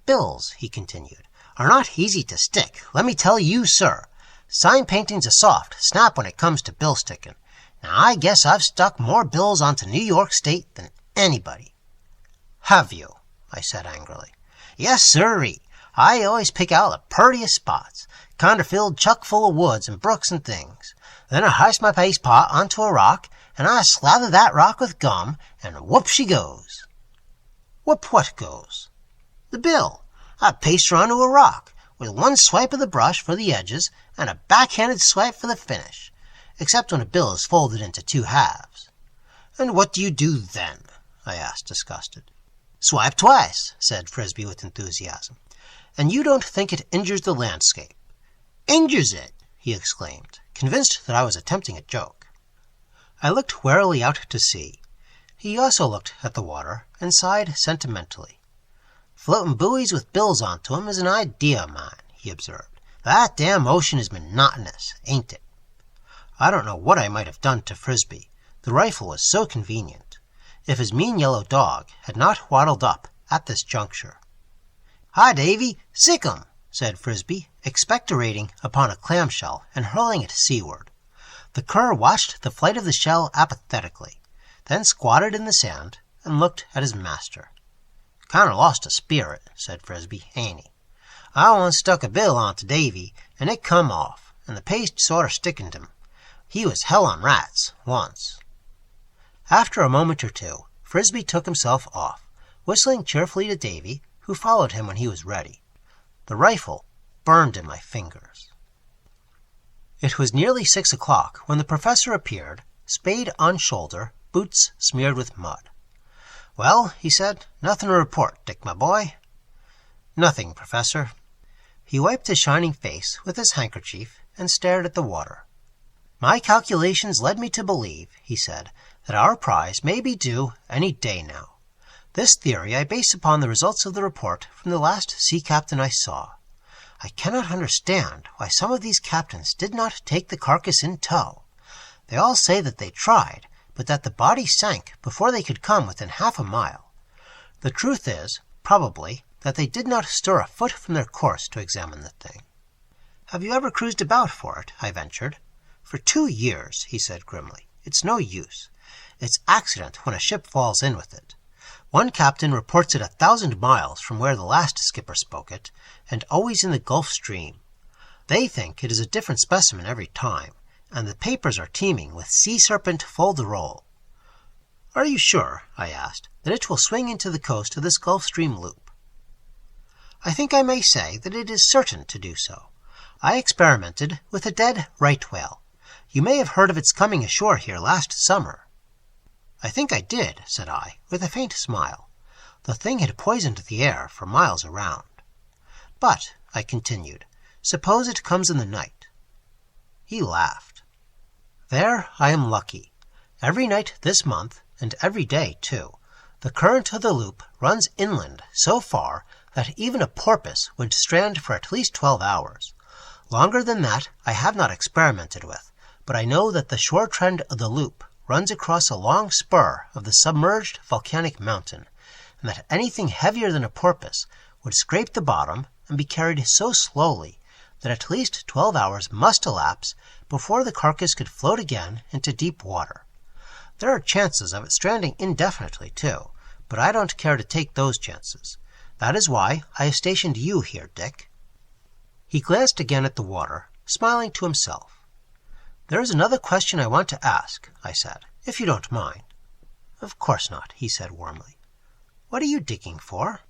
"Bills," he continued, "are not easy to stick, let me tell you, sir. Sign painting's a soft snap when it comes to bill sticking. Now, I guess I've stuck more bills onto New York State than anybody." "Have you?" I said angrily. "Yes, sirree. I always pick out the purtiest spots, kinder filled chuck full of woods and brooks and things. Then I hoist my paste pot onto a rock, and I slather that rock with gum, and whoop she goes. Whoop what goes? The bill. I paste her onto a rock, with one swipe of the brush for the edges, and a backhanded swipe for the finish, except when a bill is folded into two halves. And what do you do then? I asked, disgusted. Swipe twice, said Frisbee with enthusiasm. And you don't think it injures the landscape? Injures it, he exclaimed, convinced that I was attempting a joke. I looked warily out to sea. He also looked at the water and sighed sentimentally. Floating buoys with bills onto 'em is an idea of mine, he observed. That damn ocean is monotonous, ain't it? I don't know what I might have done to Frisbee. The rifle was so convenient, if his mean yellow dog had not waddled up at this juncture. Hi, Davy, sick 'em, said Frisbee, expectorating upon a clamshell and hurling it seaward. The cur watched the flight of the shell apathetically, then squatted in the sand and looked at his master. Kinder lost a spirit, said Frisbee, ain't he? I once stuck a bill onto Davy, and it come off, and the paste sorter stickened him. He was hell on rats, once. After a moment or two, Frisbee took himself off, whistling cheerfully to Davy, who followed him when he was ready. The rifle burned in my fingers. It was nearly 6 o'clock when the professor appeared, spade on shoulder, boots smeared with mud. Well, he said, nothing to report, Dick, my boy. Nothing, Professor. He wiped his shining face with his handkerchief and stared at the water. My calculations led me to believe, he said, that our prize may be due any day now. This theory I base upon the results of the report from the last sea captain I saw. I cannot understand why some of these captains did not take the carcass in tow. They all say that they tried, but that the body sank before they could come within half a mile. The truth is, probably, that they did not stir a foot from their course to examine the thing. Have you ever cruised about for it? I ventured. For 2 years, he said grimly. It's no use. It's accident when a ship falls in with it. One captain reports it 1,000 miles from where the last skipper spoke it, and always in the Gulf Stream. They think it is a different specimen every time, and the papers are teeming with sea serpent fol-de-rol. Are you sure, I asked, that it will swing into the coast of this Gulf Stream loop? I think I may say that it is certain to do so. I experimented with a dead right whale. You may have heard of its coming ashore here last summer. I think I did, said I, with a faint smile. The thing had poisoned the air for miles around. But, I continued, suppose it comes in the night. He laughed. There I am lucky. Every night this month, and every day too, the current of the loop runs inland so far that even a porpoise would strand for at least 12 hours. Longer than that I have not experimented with, but I know that the shore trend of the loop runs across a long spur of the submerged volcanic mountain, and that anything heavier than a porpoise would scrape the bottom and be carried so slowly that at least 12 hours must elapse before the carcass could float again into deep water. There are chances of it stranding indefinitely, too, but I don't care to take those chances. That is why I have stationed you here, Dick. He glanced again at the water, smiling to himself. There is another question I want to ask, I said, if you don't mind. Of course not, he said warmly. What are you digging for?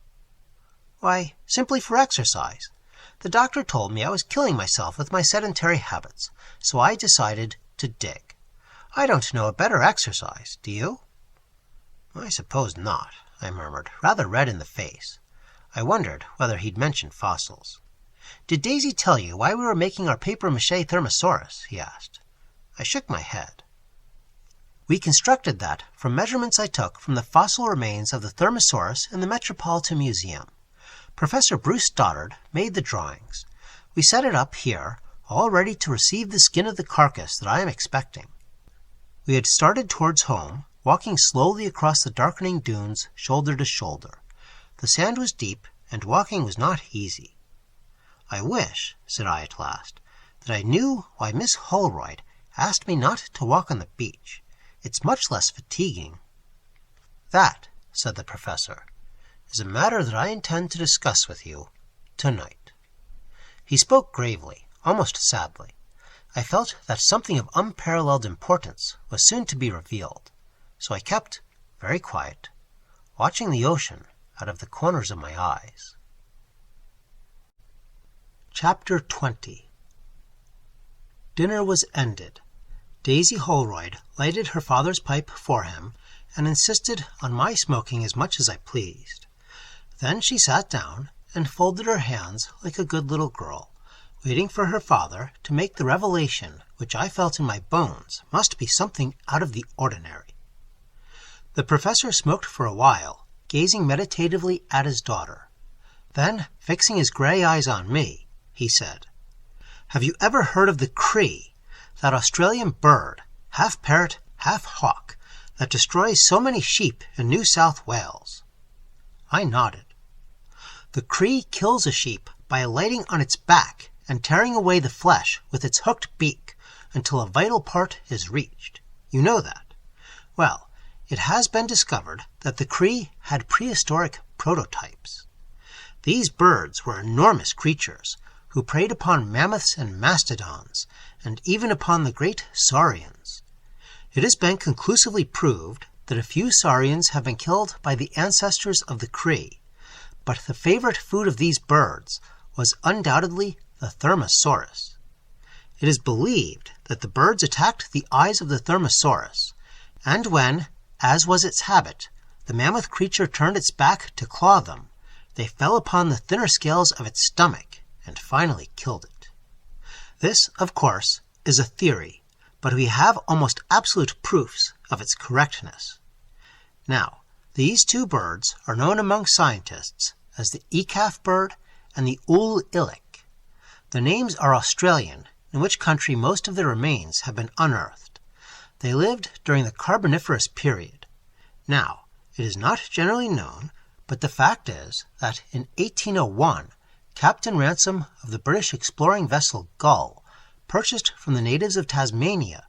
Why, simply for exercise. The doctor told me I was killing myself with my sedentary habits, so I decided to dig. I don't know a better exercise, do you? I suppose not, I murmured, rather red in the face. I wondered whether he'd mentioned fossils. Did Daisy tell you why we were making our papier-mâché Thermosaurus? He asked. I shook my head. We constructed that from measurements I took from the fossil remains of the Thermosaurus in the Metropolitan Museum. Professor Bruce Stoddard made the drawings. We set it up here, all ready to receive the skin of the carcass that I am expecting. We had started towards home, walking slowly across the darkening dunes shoulder to shoulder. The sand was deep, and walking was not easy. I wish, said I at last, that I knew why Miss Holroyd asked me not to walk on the beach. It's much less fatiguing. That, said the professor, is a matter that I intend to discuss with you tonight." He spoke gravely, almost sadly. I felt that something of unparalleled importance was soon to be revealed, so I kept very quiet, watching the ocean out of the corners of my eyes. Chapter 20. Dinner was ended. Daisy Holroyd lighted her father's pipe for him and insisted on my smoking as much as I pleased. Then she sat down and folded her hands like a good little girl, waiting for her father to make the revelation which I felt in my bones must be something out of the ordinary. The professor smoked for a while, gazing meditatively at his daughter. Then, fixing his gray eyes on me, he said, "Have you ever heard of the cree, that Australian bird, half parrot, half hawk, that destroys so many sheep in New South Wales?" I nodded. The cree kills a sheep by alighting on its back and tearing away the flesh with its hooked beak until a vital part is reached. You know that. Well, it has been discovered that the cree had prehistoric prototypes. These birds were enormous creatures who preyed upon mammoths and mastodons, and even upon the great saurians. It has been conclusively proved that a few saurians have been killed by the ancestors of the cree, but the favorite food of these birds was undoubtedly the Thermosaurus. It is believed that the birds attacked the eyes of the Thermosaurus, and when, as was its habit, the mammoth creature turned its back to claw them, they fell upon the thinner scales of its stomach and finally killed it. This, of course, is a theory, but we have almost absolute proofs of its correctness. Now, these two birds are known among scientists as the ekaf-bird and the ool-yllik. The names are Australian, in which country most of their remains have been unearthed. They lived during the Carboniferous period. Now, it is not generally known, but the fact is that in 1801, Captain Ransom of the British exploring vessel Gull purchased from the natives of Tasmania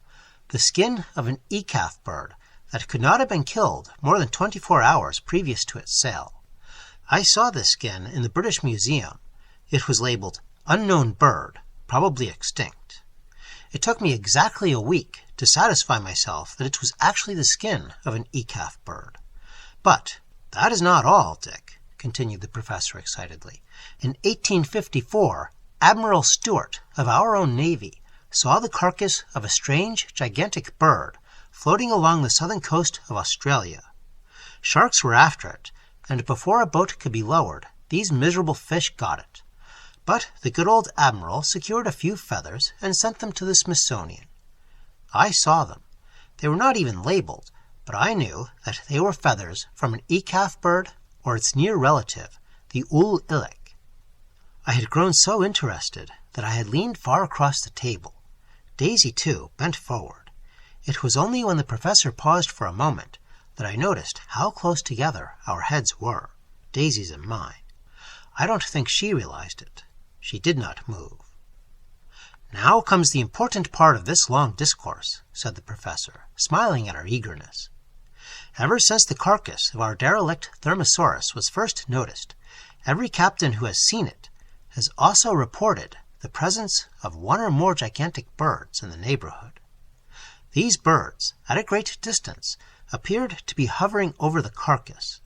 the skin of an ekaf-bird that could not have been killed more than 24 hours previous to its sale. I saw this skin in the British Museum. It was labeled "Unknown Bird, probably extinct." It took me exactly a week to satisfy myself that it was actually the skin of an ekaf-bird. But that is not all, Dick, continued the professor excitedly. In 1854, Admiral Stewart of our own Navy saw the carcass of a strange, gigantic bird floating along the southern coast of Australia. Sharks were after it, and before a boat could be lowered, these miserable fish got it. But the good old Admiral secured a few feathers and sent them to the Smithsonian. I saw them. They were not even labeled, but I knew that they were feathers from an ekaf-bird or its near relative, the ool-yllik. I had grown so interested that I had leaned far across the table. Daisy, too, bent forward. It was only when the professor paused for a moment that I noticed how close together our heads were, Daisy's and mine. I don't think she realized it. She did not move. "Now comes the important part of this long discourse," said the professor, smiling at our eagerness. "Ever since the carcass of our derelict Thermosaurus was first noticed, every captain who has seen it has also reported the presence of one or more gigantic birds in the neighborhood. These birds, at a great distance, appeared to be hovering over the carcass,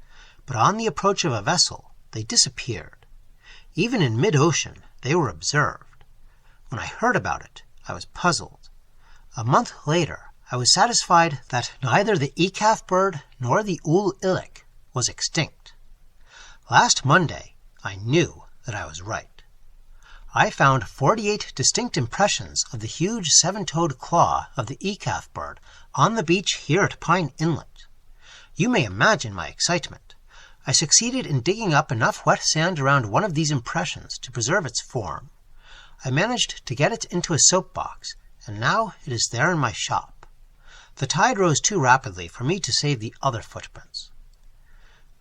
but on the approach of a vessel they disappeared. Even in mid-ocean they were observed. When I heard about it, I was puzzled. A month later, I was satisfied that neither the ekaf-bird nor the ool-yllik was extinct. Last Monday, I knew that I was right. I found 48 distinct impressions of the huge seven-toed claw of the ekaf-bird on the beach here at Pine Inlet. You may imagine my excitement. I succeeded in digging up enough wet sand around one of these impressions to preserve its form. I managed to get it into a soap box, and now it is there in my shop. The tide rose too rapidly for me to save the other footprints.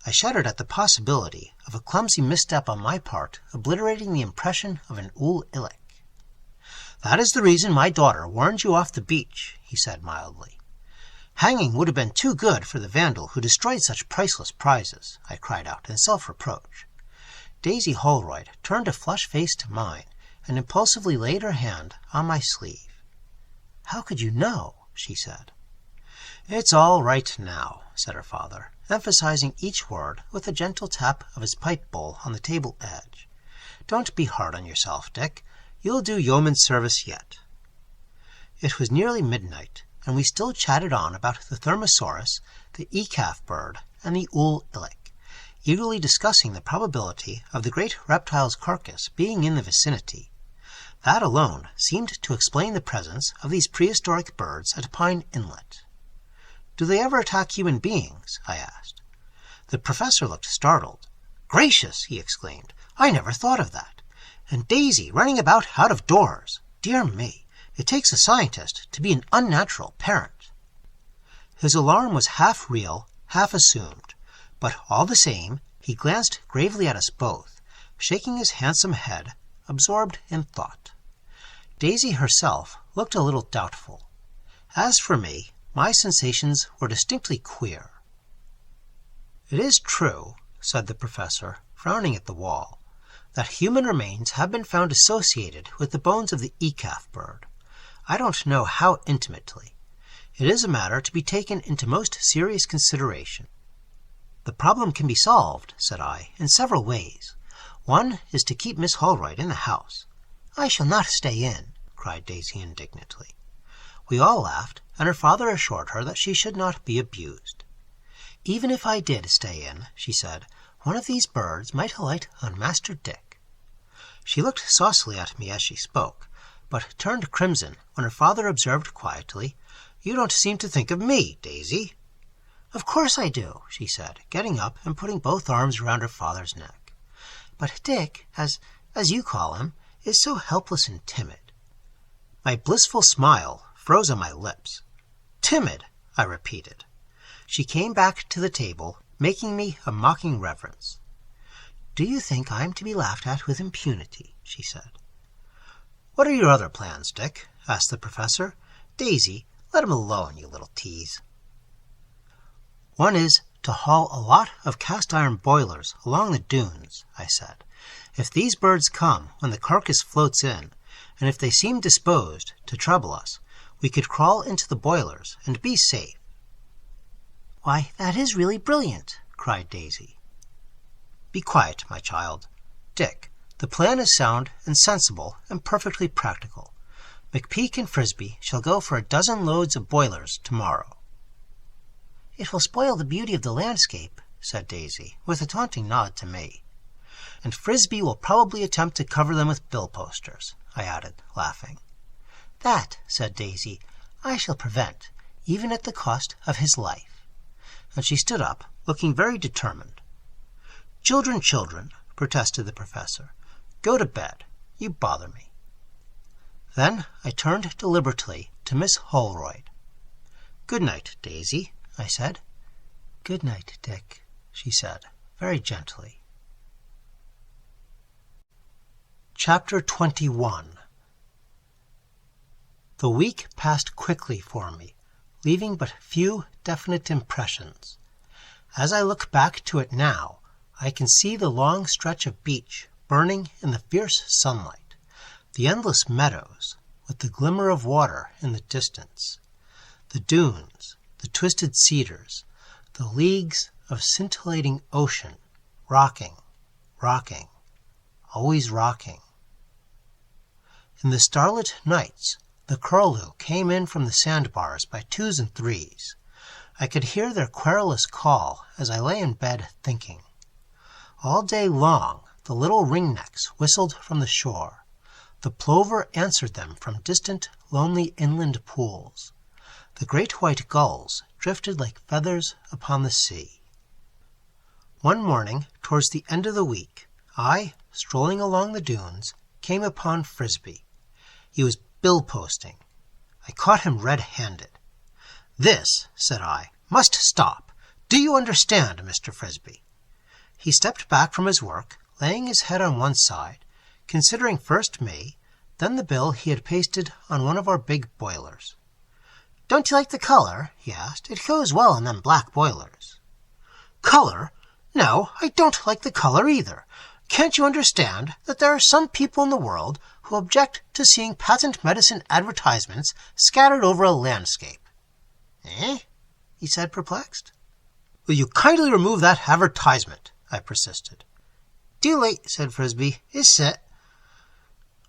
I shuddered at the possibility of a clumsy misstep on my part obliterating the impression of an ool-yllik. "That is the reason my daughter warned you off the beach," he said mildly. "Hanging would have been too good for the vandal who destroyed such priceless prizes," I cried out in self-reproach. Daisy Holroyd turned a flushed face to mine and impulsively laid her hand on my sleeve. "How could you know?" she said. "It's all right now," said her father, emphasizing each word with a gentle tap of his pipe bowl on the table edge. "Don't be hard on yourself, Dick. You'll do yeoman's service yet." It was nearly midnight, and we still chatted on about the Thermosaurus, the ekaf-bird, and the ool-yllik, eagerly discussing the probability of the great reptile's carcass being in the vicinity. That alone seemed to explain the presence of these prehistoric birds at Pine Inlet. "Do they ever attack human beings?" I asked. The professor looked startled. "Gracious!" he exclaimed. "I never thought of that. And Daisy running about out of doors! Dear me, it takes a scientist to be an unnatural parent." His alarm was half real, half assumed, but all the same he glanced gravely at us both, shaking his handsome head, absorbed in thought. Daisy herself looked a little doubtful. As for me, my sensations were distinctly queer. "It is true," said the professor, frowning at the wall, "that human remains have been found associated with the bones of the ekaf-bird. I don't know how intimately. It is a matter to be taken into most serious consideration." "The problem can be solved," said I, "in several ways. One is to keep Miss Holroyd in the house." "I shall not stay in," cried Daisy indignantly. We all laughed, and her father assured her that she should not be abused. "Even if I did stay in," she said, "one of these birds might alight on Master Dick." She looked saucily at me as she spoke, but turned crimson when her father observed quietly, "You don't seem to think of me, Daisy." "Of course I do," she said, getting up and putting both arms around her father's neck. "But Dick, as you call him, is so helpless and timid." My blissful smile froze on my lips. "Timid," I repeated. She came back to the table, making me a mocking reverence. "Do you think I am to be laughed at with impunity?" she said. "What are your other plans, Dick?" asked the professor. "Daisy, let him alone, you little tease." "One is to haul a lot of cast-iron boilers along the dunes," I said. "If these birds come when the carcass floats in, and if they seem disposed to trouble us, we could crawl into the boilers and be safe." "Why, that is really brilliant!" cried Daisy. "Be quiet, my child. Dick, the plan is sound and sensible and perfectly practical. McPeak and Frisbee shall go for a dozen loads of boilers tomorrow." "It will spoil the beauty of the landscape," said Daisy, with a taunting nod to me. "And Frisbee will probably attempt to cover them with bill-posters," I added, laughing. "That," said Daisy, "I shall prevent, even at the cost of his life." And she stood up, looking very determined. "Children, children," protested the professor, "go to bed. You bother me." Then I turned deliberately to Miss Holroyd. "Good night, Daisy," I said. "Good night, Dick," she said, very gently. Chapter 21. The week passed quickly for me, leaving but few definite impressions. As I look back to it now, I can see the long stretch of beach burning in the fierce sunlight, the endless meadows with the glimmer of water in the distance, the dunes, the twisted cedars, the leagues of scintillating ocean, rocking, rocking, always rocking. In the starlit nights, the curlew came in from the sandbars by twos and threes. I could hear their querulous call as I lay in bed thinking. All day long, the little ringnecks whistled from the shore. The plover answered them from distant, lonely inland pools. The great white gulls drifted like feathers upon the sea. One morning, towards the end of the week, I, strolling along the dunes, came upon Frisbee. He was bill-posting. I caught him red-handed. "This," said I, "must stop. Do you understand, Mr. Frisbee?" He stepped back from his work, laying his head on one side, considering first me, then the bill he had pasted on one of our big boilers. "Don't you like the color?" he asked. "It goes well on them black boilers." "Color? No, I don't like the color either. Can't you understand that there are some people in the world who object to seeing patent medicine advertisements scattered over a landscape?" "Eh?" he said, perplexed. "Will you kindly remove that advertisement?" I persisted. "Too late," said Frisbee. "It's set."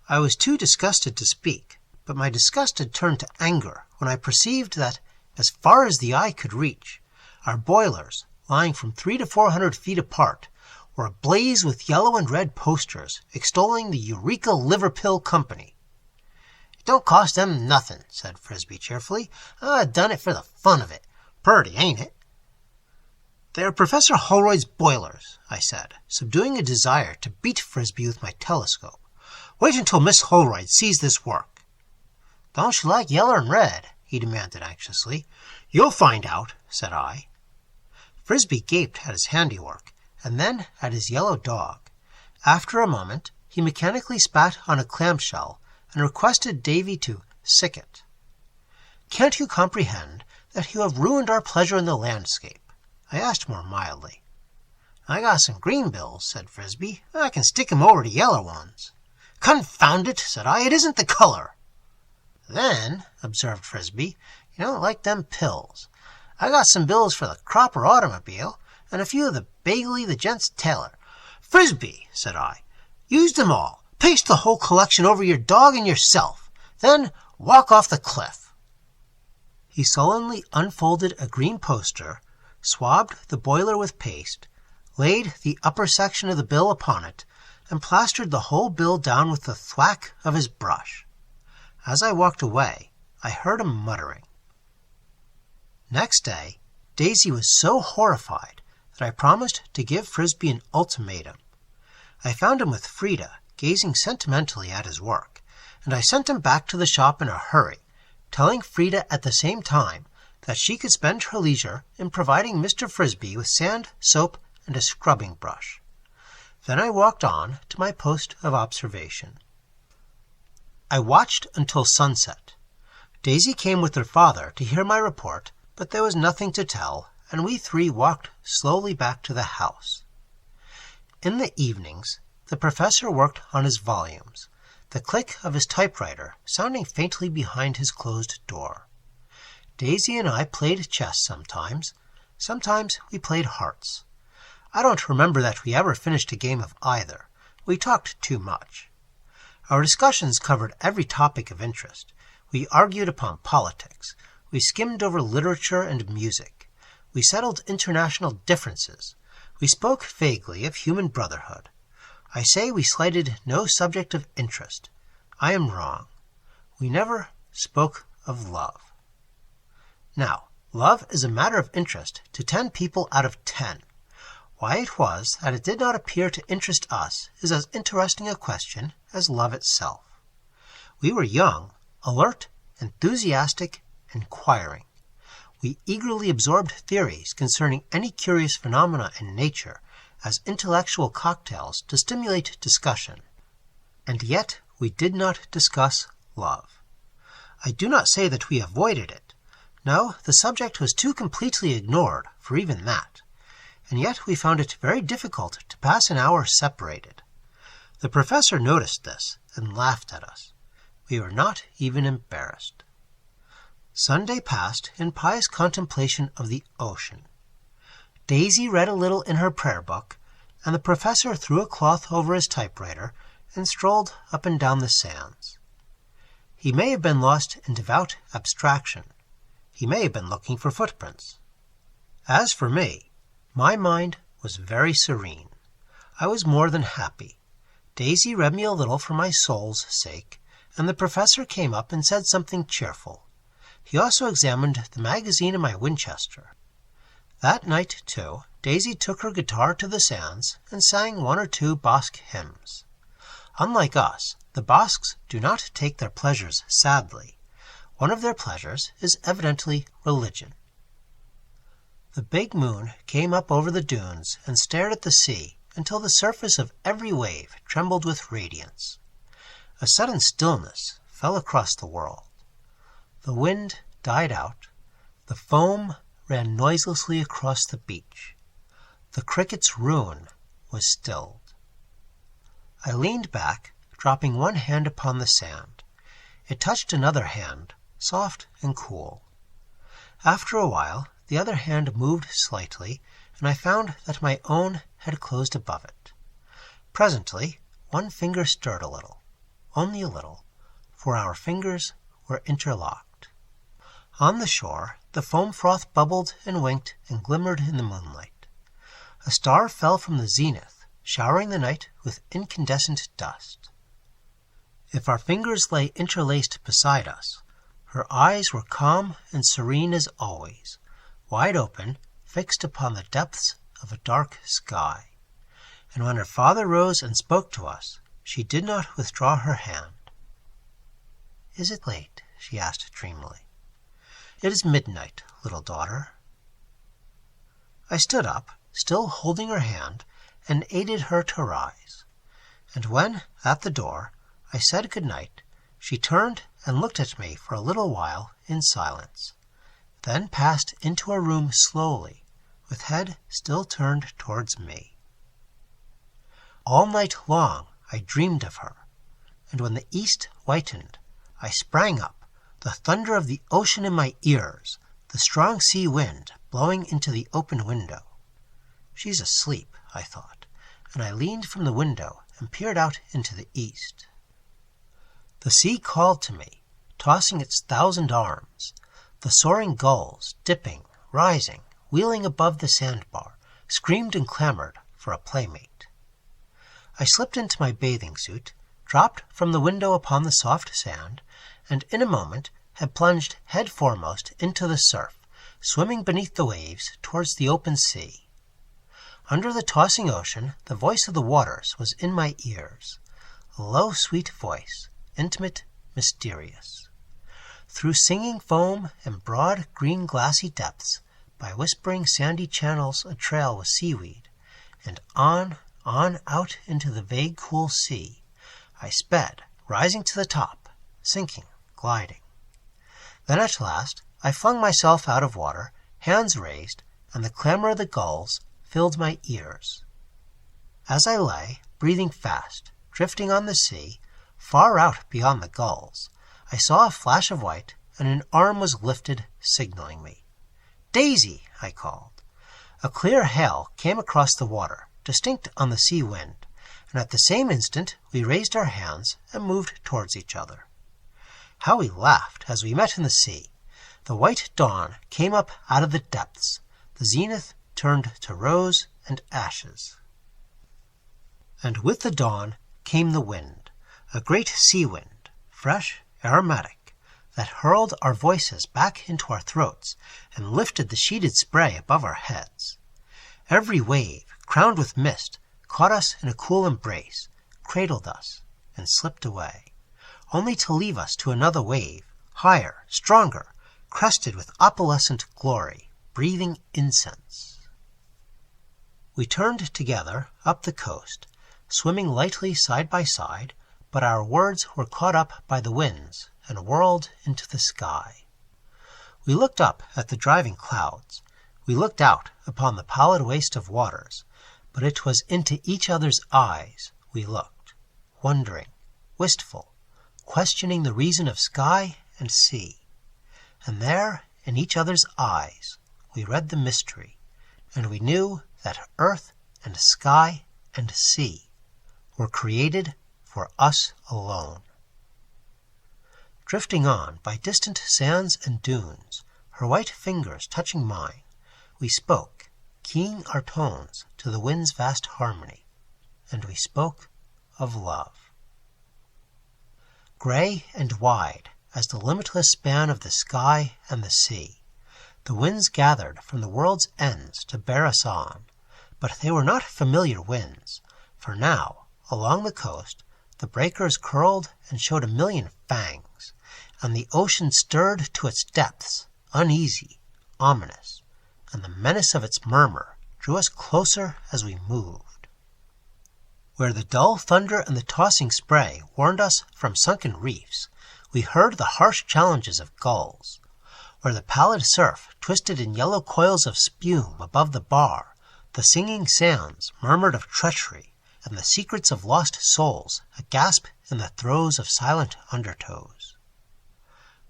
I was too disgusted to speak, but my disgust had turned to anger when I perceived that, as far as the eye could reach, our boilers, lying from 300 to 400 feet apart, were ablaze with yellow and red posters extolling the Eureka Liver Pill Company. "It don't cost them nothing," said Frisbee cheerfully. "I done it for the fun of it. Purty, ain't it?" "They're Professor Holroyd's boilers," I said, subduing a desire to beat Frisbee with my telescope. "Wait until Miss Holroyd sees this work." "Don't she like yeller and red?" he demanded anxiously. "You'll find out," said I. Frisbee gaped at his handiwork, and then at his yellow dog. After a moment, he mechanically spat on a clamshell and requested Davy to sick it. "Can't you comprehend that you have ruined our pleasure in the landscape?" I asked more mildly. "I got some green bills," said Frisbee. "I can stick 'em over the yellow ones." "Confound it," said I, "it isn't the color." "Then," observed Frisbee, "you don't like them pills. I got some bills for the Cropper automobile, and a few of the Bagley the Gent's tailor." "Frisbee," said I, "use them all. Paste the whole collection over your dog and yourself. Then walk off the cliff." He sullenly unfolded a green poster, swabbed the boiler with paste, laid the upper section of the bill upon it, and plastered the whole bill down with the thwack of his brush. As I walked away, I heard him muttering. Next day, Daisy was so horrified that I promised to give Frisbee an ultimatum. I found him with Frida, gazing sentimentally at his work, and I sent him back to the shop in a hurry, telling Frida at the same time that she could spend her leisure in providing Mr. Frisbee with sand, soap, and a scrubbing brush. Then I walked on to my post of observation. I watched until sunset. Daisy came with her father to hear my report, but there was nothing to tell, and we three walked slowly back to the house. In the evenings, the professor worked on his volumes, the click of his typewriter sounding faintly behind his closed door. Daisy and I played chess sometimes. Sometimes we played hearts. I don't remember that we ever finished a game of either. We talked too much. Our discussions covered every topic of interest. We argued upon politics. We skimmed over literature and music. We settled international differences. We spoke vaguely of human brotherhood. I say we slighted no subject of interest. I am wrong. We never spoke of love. Now, love is a matter of interest to 10 people out of 10. Why it was that it did not appear to interest us is as interesting a question as love itself. We were young, alert, enthusiastic, inquiring. We eagerly absorbed theories concerning any curious phenomena in nature as intellectual cocktails to stimulate discussion. And yet we did not discuss love. I do not say that we avoided it. No, the subject was too completely ignored for even that. And yet we found it very difficult to pass an hour separated. The professor noticed this and laughed at us. We were not even embarrassed. Sunday passed in pious contemplation of the ocean. Daisy read a little in her prayer book, and the professor threw a cloth over his typewriter and strolled up and down the sands. He may have been lost in devout abstraction. He may have been looking for footprints. As for me, my mind was very serene. I was more than happy. Daisy read me a little for my soul's sake, and the professor came up and said something cheerful. He also examined the magazine in my Winchester. That night, too, Daisy took her guitar to the sands and sang 1 or 2 Basque hymns. Unlike us, the Basques do not take their pleasures sadly. One of their pleasures is evidently religion. The big moon came up over the dunes and stared at the sea until the surface of every wave trembled with radiance. A sudden stillness fell across the world. The wind died out. The foam ran noiselessly across the beach. The cricket's rune was stilled. I leaned back, dropping one hand upon the sand. It touched another hand, soft and cool. After a while, the other hand moved slightly, and I found that my own had closed above it. Presently, one finger stirred a little, only a little, for our fingers were interlocked. On the shore, the foam froth bubbled and winked and glimmered in the moonlight. A star fell from the zenith, showering the night with incandescent dust. If our fingers lay interlaced beside us, her eyes were calm and serene as always, wide open, fixed upon the depths of a dark sky. And when her father rose and spoke to us, she did not withdraw her hand. "Is it late?" she asked dreamily. "It is midnight, little daughter." I stood up, still holding her hand, and aided her to rise. And when, at the door, I said good night, she turned and looked at me for a little while in silence, then passed into her room slowly, with head still turned towards me. All night long I dreamed of her, and when the east whitened, I sprang up, the thunder of the ocean in my ears, the strong sea wind blowing into the open window. She's asleep, I thought, and I leaned from the window and peered out into the east. The sea called to me, tossing its 1,000 arms. The soaring gulls, dipping, rising, wheeling above the sandbar, screamed and clamored for a playmate. I slipped into my bathing suit, dropped from the window upon the soft sand, and in a moment had plunged head foremost into the surf, swimming beneath the waves towards the open sea. Under the tossing ocean, the voice of the waters was in my ears, a low, sweet voice, intimate, mysterious. Through singing foam and broad, green, glassy depths, by whispering sandy channels a trail with seaweed, and on out into the vague, cool sea, I sped, rising to the top, sinking, gliding. Then at last I flung myself out of water, hands raised, and the clamor of the gulls filled my ears. As I lay, breathing fast, drifting on the sea, far out beyond the gulls, I saw a flash of white, and an arm was lifted, signaling me. "Daisy!" I called. A clear hail came across the water, distinct on the sea wind, and at the same instant we raised our hands and moved towards each other. How we laughed as we met in the sea! The white dawn came up out of the depths. The zenith turned to rose and ashes. And with the dawn came the wind, a great sea wind, fresh, aromatic, that hurled our voices back into our throats and lifted the sheeted spray above our heads. Every wave, crowned with mist, caught us in a cool embrace, cradled us, and slipped away, only to leave us to another wave, higher, stronger, crested with opalescent glory, breathing incense. We turned together up the coast, swimming lightly side by side, but our words were caught up by the winds and whirled into the sky. We looked up at the driving clouds. We looked out upon the pallid waste of waters, but it was into each other's eyes we looked, wondering, wistful, questioning the reason of sky and sea. And there, in each other's eyes, we read the mystery, and we knew that earth and sky and sea were created for us alone. Drifting on by distant sands and dunes, her white fingers touching mine, we spoke, keying our tones to the wind's vast harmony, and we spoke of love. Gray and wide as the limitless span of the sky and the sea, the winds gathered from the world's ends to bear us on, but they were not familiar winds, for now, along the coast, the breakers curled and showed a million fangs, and the ocean stirred to its depths, uneasy, ominous, and the menace of its murmur drew us closer as we moved. Where the dull thunder and the tossing spray warned us from sunken reefs, we heard the harsh challenges of gulls. Where the pallid surf twisted in yellow coils of spume above the bar, the singing sands murmured of treachery, and the secrets of lost souls agasp in the throes of silent undertows.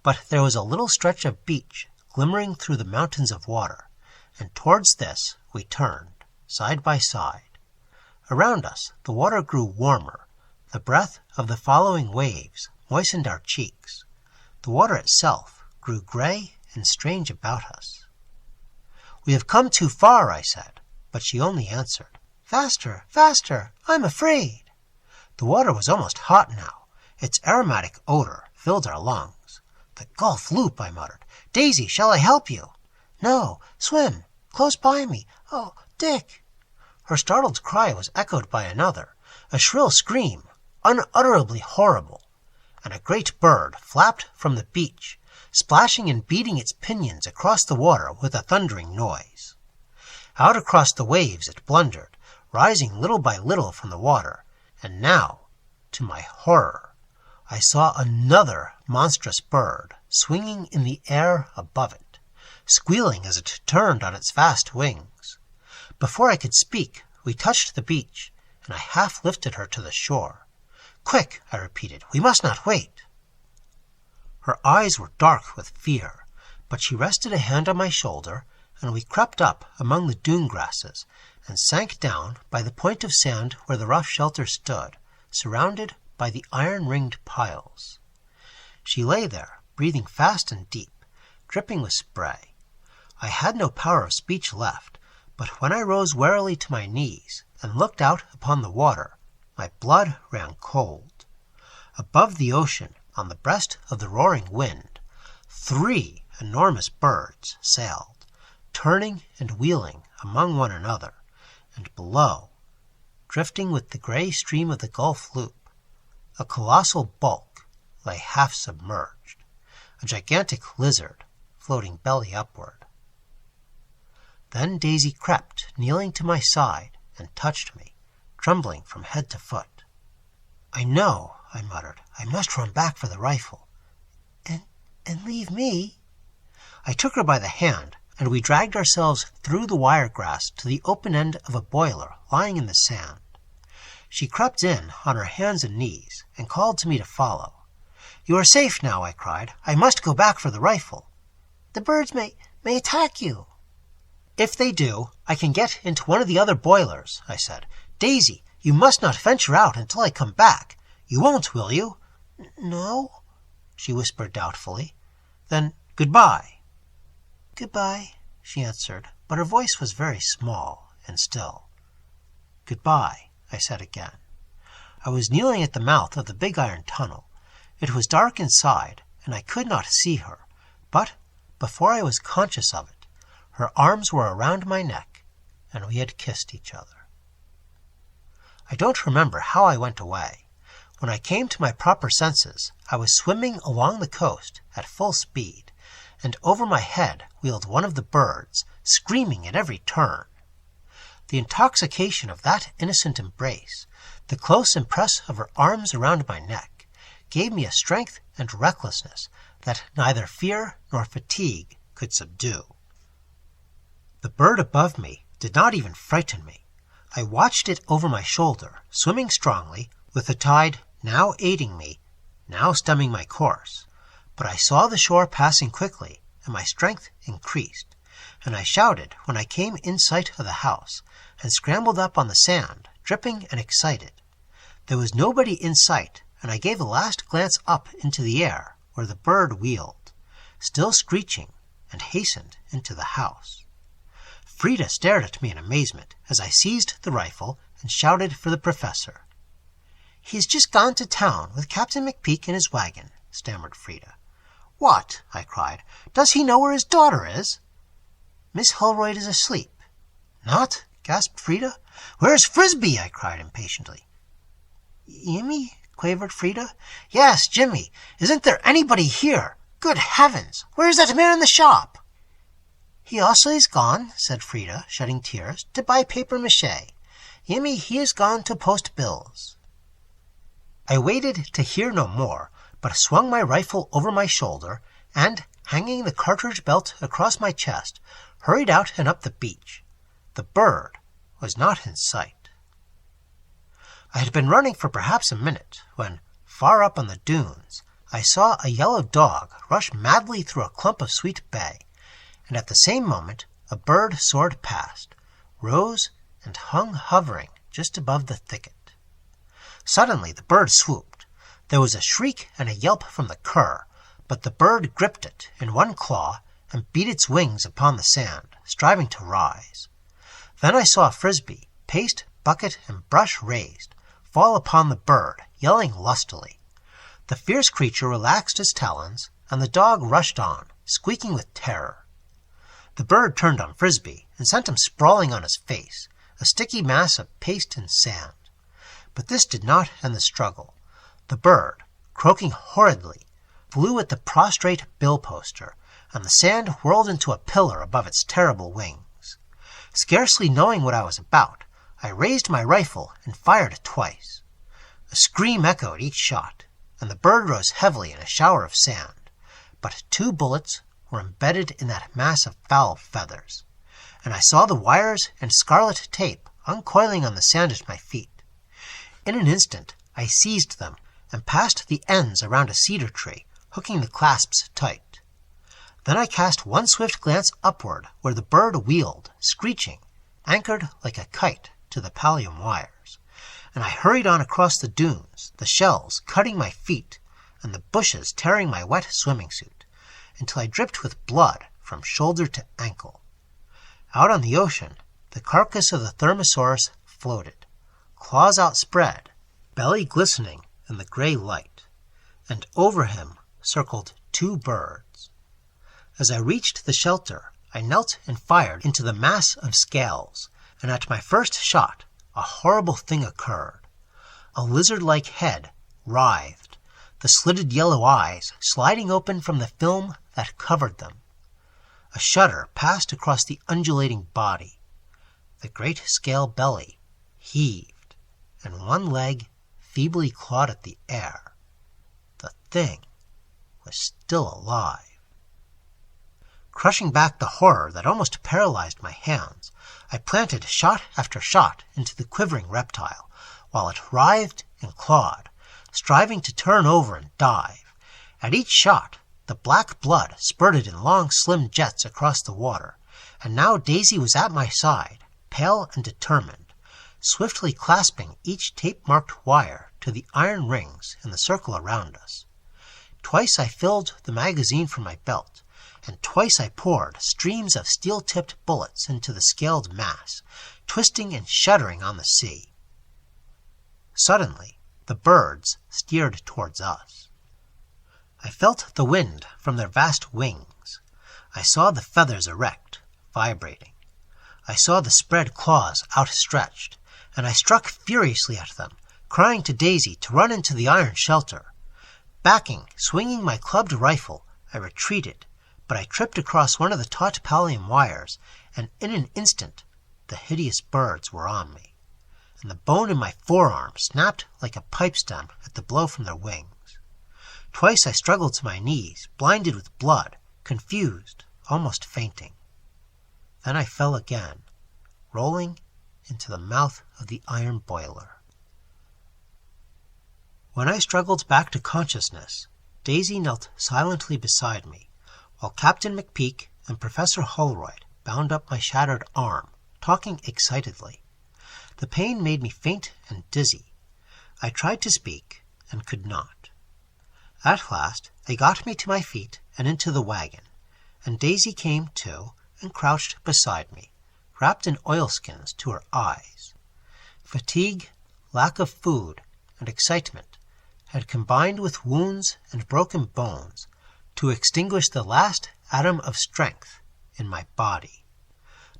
But there was a little stretch of beach glimmering through the mountains of water, and towards this we turned, side by side. Around us the water grew warmer. The breath of the following waves moistened our cheeks. The water itself grew gray and strange about us. "We have come too far," I said, but she only answered, "Faster, faster, I'm afraid." The water was almost hot now. Its aromatic odor filled our lungs. "The Gulf Loop," I muttered. "Daisy, shall I help you?" "No, swim, close by me. Oh, Dick!" Her startled cry was echoed by another, a shrill scream, unutterably horrible, and a great bird flapped from the beach, splashing and beating its pinions across the water with a thundering noise. Out across the waves it blundered, rising little by little from the water, and now, to my horror, I saw another monstrous bird swinging in the air above it, squealing as it turned on its vast wings. Before I could speak, we touched the beach, and I half lifted her to the shore. "Quick," I repeated, "we must not wait." Her eyes were dark with fear, but she rested a hand on my shoulder, and we crept up among the dune grasses and sank down by the point of sand where the rough shelter stood, surrounded by the iron-ringed piles. She lay there, breathing fast and deep, dripping with spray. I had no power of speech left, but when I rose warily to my knees and looked out upon the water, my blood ran cold. Above the ocean, on the breast of the roaring wind, 3 enormous birds sailed, turning and wheeling among one another, and below, drifting with the gray stream of the Gulf Loop, a colossal bulk lay half submerged, a gigantic lizard floating belly upward. Then Daisy crept, kneeling to my side, and touched me, trembling from head to foot. "I know," I muttered. "I must run back for the rifle." And leave me?" I took her by the hand, and we dragged ourselves through the wiregrass to the open end of a boiler lying in the sand. She crept in on her hands and knees and called to me to follow. "You are safe now," I cried. "I must go back for the rifle." "The birds may attack you." "If they do, I can get into one of the other boilers," I said. "Daisy, you must not venture out until I come back. You won't, will you?" "No," she whispered doubtfully. "Then goodbye." "Goodbye," she answered, but her voice was very small and still. "Goodbye," I said again. I was kneeling at the mouth of the big iron tunnel. It was dark inside, and I could not see her, but before I was conscious of it, her arms were around my neck, and we had kissed each other. I don't remember how I went away. When I came to my proper senses, I was swimming along the coast at full speed, and over my head wheeled one of the birds, screaming at every turn. The intoxication of that innocent embrace, the close impress of her arms around my neck, gave me a strength and recklessness that neither fear nor fatigue could subdue. The bird above me did not even frighten me. I watched it over my shoulder, swimming strongly, with the tide now aiding me, now stemming my course. But I saw the shore passing quickly, and my strength increased, and I shouted when I came in sight of the house, and scrambled up on the sand, dripping and excited. There was nobody in sight, and I gave a last glance up into the air, where the bird wheeled, still screeching, and hastened into the house. Frida stared at me in amazement as I seized the rifle and shouted for the professor. "He's just gone to town with Captain McPeak in his wagon," stammered Frida. "What?" I cried. "Does he know where his daughter is?" "Miss Holroyd is asleep." "Not?" gasped Frida. "Where's Frisbee?" I cried impatiently. "Jimmy?" quavered Frida. "Yes, Jimmy. Isn't there anybody here? Good heavens! Where's that man in the shop?" "He also is gone," said Frida, shedding tears, "to buy papier-mâché. Jimmy, he is gone to post bills." I waited to hear no more, but swung my rifle over my shoulder, and, hanging the cartridge belt across my chest, hurried out and up the beach. The bird was not in sight. I had been running for perhaps a minute when, far up on the dunes, I saw a yellow dog rush madly through a clump of sweet bay, and at the same moment a bird soared past, rose, and hung hovering just above the thicket. Suddenly the bird swooped. There was a shriek and a yelp from the cur, but the bird gripped it in one claw and beat its wings upon the sand, striving to rise. Then I saw a frisbee, paste, bucket, and brush raised, fall upon the bird, yelling lustily. The fierce creature relaxed his talons, and the dog rushed on, squeaking with terror. The bird turned on Frisbee and sent him sprawling on his face, a sticky mass of paste and sand. But this did not end the struggle. The bird, croaking horridly, flew at the prostrate bill-poster, and the sand whirled into a pillar above its terrible wings. Scarcely knowing what I was about, I raised my rifle and fired twice. A scream echoed each shot, and the bird rose heavily in a shower of sand, but 2 bullets were embedded in that mass of foul feathers, and I saw the wires and scarlet tape uncoiling on the sand at my feet. In an instant I seized them and passed the ends around a cedar tree, hooking the clasps tight. Then I cast one swift glance upward where the bird wheeled, screeching, anchored like a kite to the pallium wires, and I hurried on across the dunes, the shells cutting my feet and the bushes tearing my wet swimming suit, until I dripped with blood from shoulder to ankle. Out on the ocean, the carcass of the Thermosaurus floated, claws outspread, belly glistening in the gray light, and over him circled 2 birds. As I reached the shelter, I knelt and fired into the mass of scales, and at my first shot, a horrible thing occurred. A lizard-like head writhed, the slitted yellow eyes sliding open from the film that covered them. A shudder passed across the undulating body. The great scale belly heaved, and one leg feebly clawed at the air. The thing was still alive. Crushing back the horror that almost paralyzed my hands, I planted shot after shot into the quivering reptile, while it writhed and clawed, striving to turn over and dive. At each shot, the black blood spurted in long, slim jets across the water, and now Daisy was at my side, pale and determined, swiftly clasping each tape-marked wire to the iron rings in the circle around us. Twice I filled the magazine from my belt, and twice I poured streams of steel-tipped bullets into the scaled mass, twisting and shuddering on the sea. Suddenly, the birds steered towards us. I felt the wind from their vast wings. I saw the feathers erect, vibrating. I saw the spread claws outstretched, and I struck furiously at them, crying to Daisy to run into the iron shelter. Backing, swinging my clubbed rifle, I retreated, but I tripped across one of the taut pallium wires, and in an instant the hideous birds were on me, and the bone in my forearm snapped like a pipe stem at the blow from their wings. Twice I struggled to my knees, blinded with blood, confused, almost fainting. Then I fell again, rolling into the mouth of the iron boiler. When I struggled back to consciousness, Daisy knelt silently beside me, while Captain McPeak and Professor Holroyd bound up my shattered arm, talking excitedly. The pain made me faint and dizzy. I tried to speak and could not. At last they got me to my feet and into the wagon, and Daisy came too and crouched beside me, wrapped in oilskins to her eyes. Fatigue, lack of food, and excitement had combined with wounds and broken bones to extinguish the last atom of strength in my body.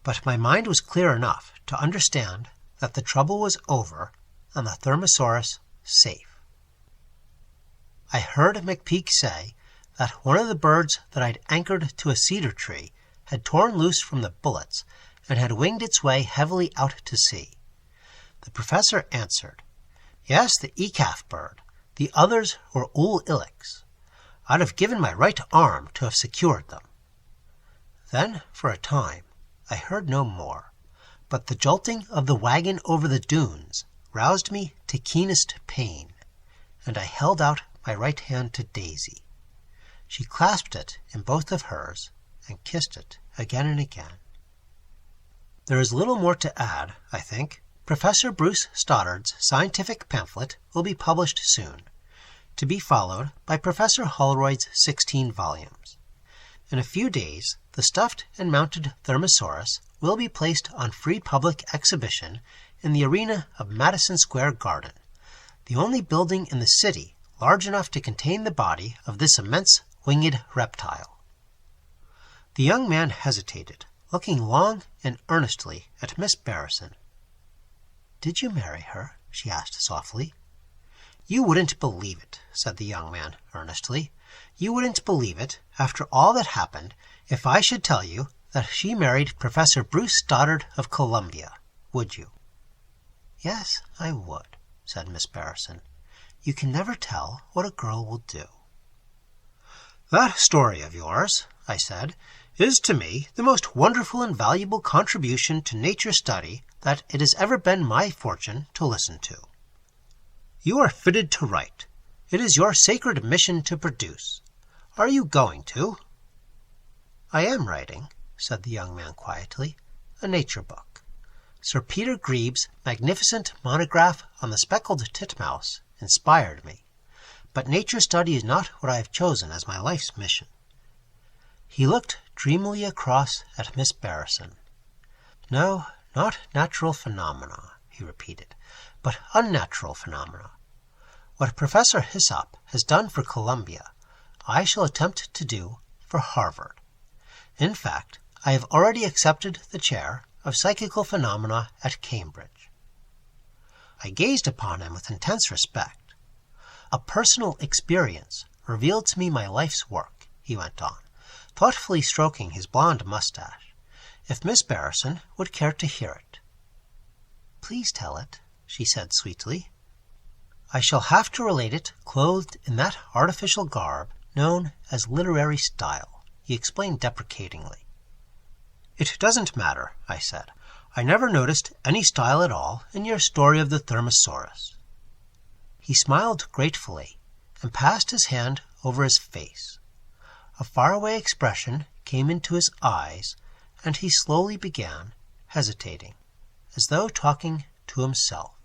But my mind was clear enough to understand that the trouble was over and the Thermosaurus safe. I heard McPeak say that one of the birds that I'd anchored to a cedar tree had torn loose from the bullets and had winged its way heavily out to sea. The professor answered, "Yes, the ekaf-bird. The others were ool-ylliks. I'd have given my right arm to have secured them." Then, for a time, I heard no more, but the jolting of the wagon over the dunes roused me to keenest pain, and I held out my right hand to Daisy. She clasped it in both of hers and kissed it again and again. There is little more to add, I think. Professor Bruce Stoddard's scientific pamphlet will be published soon, to be followed by Professor Holroyd's 16 volumes. In a few days, the stuffed and mounted Thermosaurus will be placed on free public exhibition in the arena of Madison Square Garden, the only building in the city large enough to contain the body of this immense winged reptile. The young man hesitated, looking long and earnestly at Miss Barrison. "Did you marry her?" she asked softly. "You wouldn't believe it," said the young man earnestly. "You wouldn't believe it, after all that happened, if I should tell you that she married Professor Bruce Stoddard of Columbia, would you?" "Yes, I would," said Miss Barrison. "You can never tell what a girl will do." "That story of yours," I said, "is to me the most wonderful and valuable contribution to nature study that it has ever been my fortune to listen to. You are fitted to write. It is your sacred mission to produce. Are you going to?" "I am writing," said the young man quietly, "a nature book. Sir Peter Grebe's magnificent monograph on the speckled titmouse inspired me, but nature study is not what I have chosen as my life's mission." He looked dreamily across at Miss Barrison. "No, not natural phenomena," he repeated, "but unnatural phenomena. What Professor Hyssop has done for Columbia, I shall attempt to do for Harvard. In fact, I have already accepted the chair of psychical phenomena at Cambridge." I gazed upon him with intense respect. "A personal experience revealed to me my life's work," he went on, thoughtfully stroking his blond mustache, "if Miss Barrison would care to hear it." "Please tell it," she said sweetly. "I shall have to relate it clothed in that artificial garb known as literary style," he explained deprecatingly. "It doesn't matter," I said. "I never noticed any style at all in your story of the Thermosaurus." He smiled gratefully and passed his hand over his face. A faraway expression came into his eyes, and he slowly began, hesitating, as though talking to himself.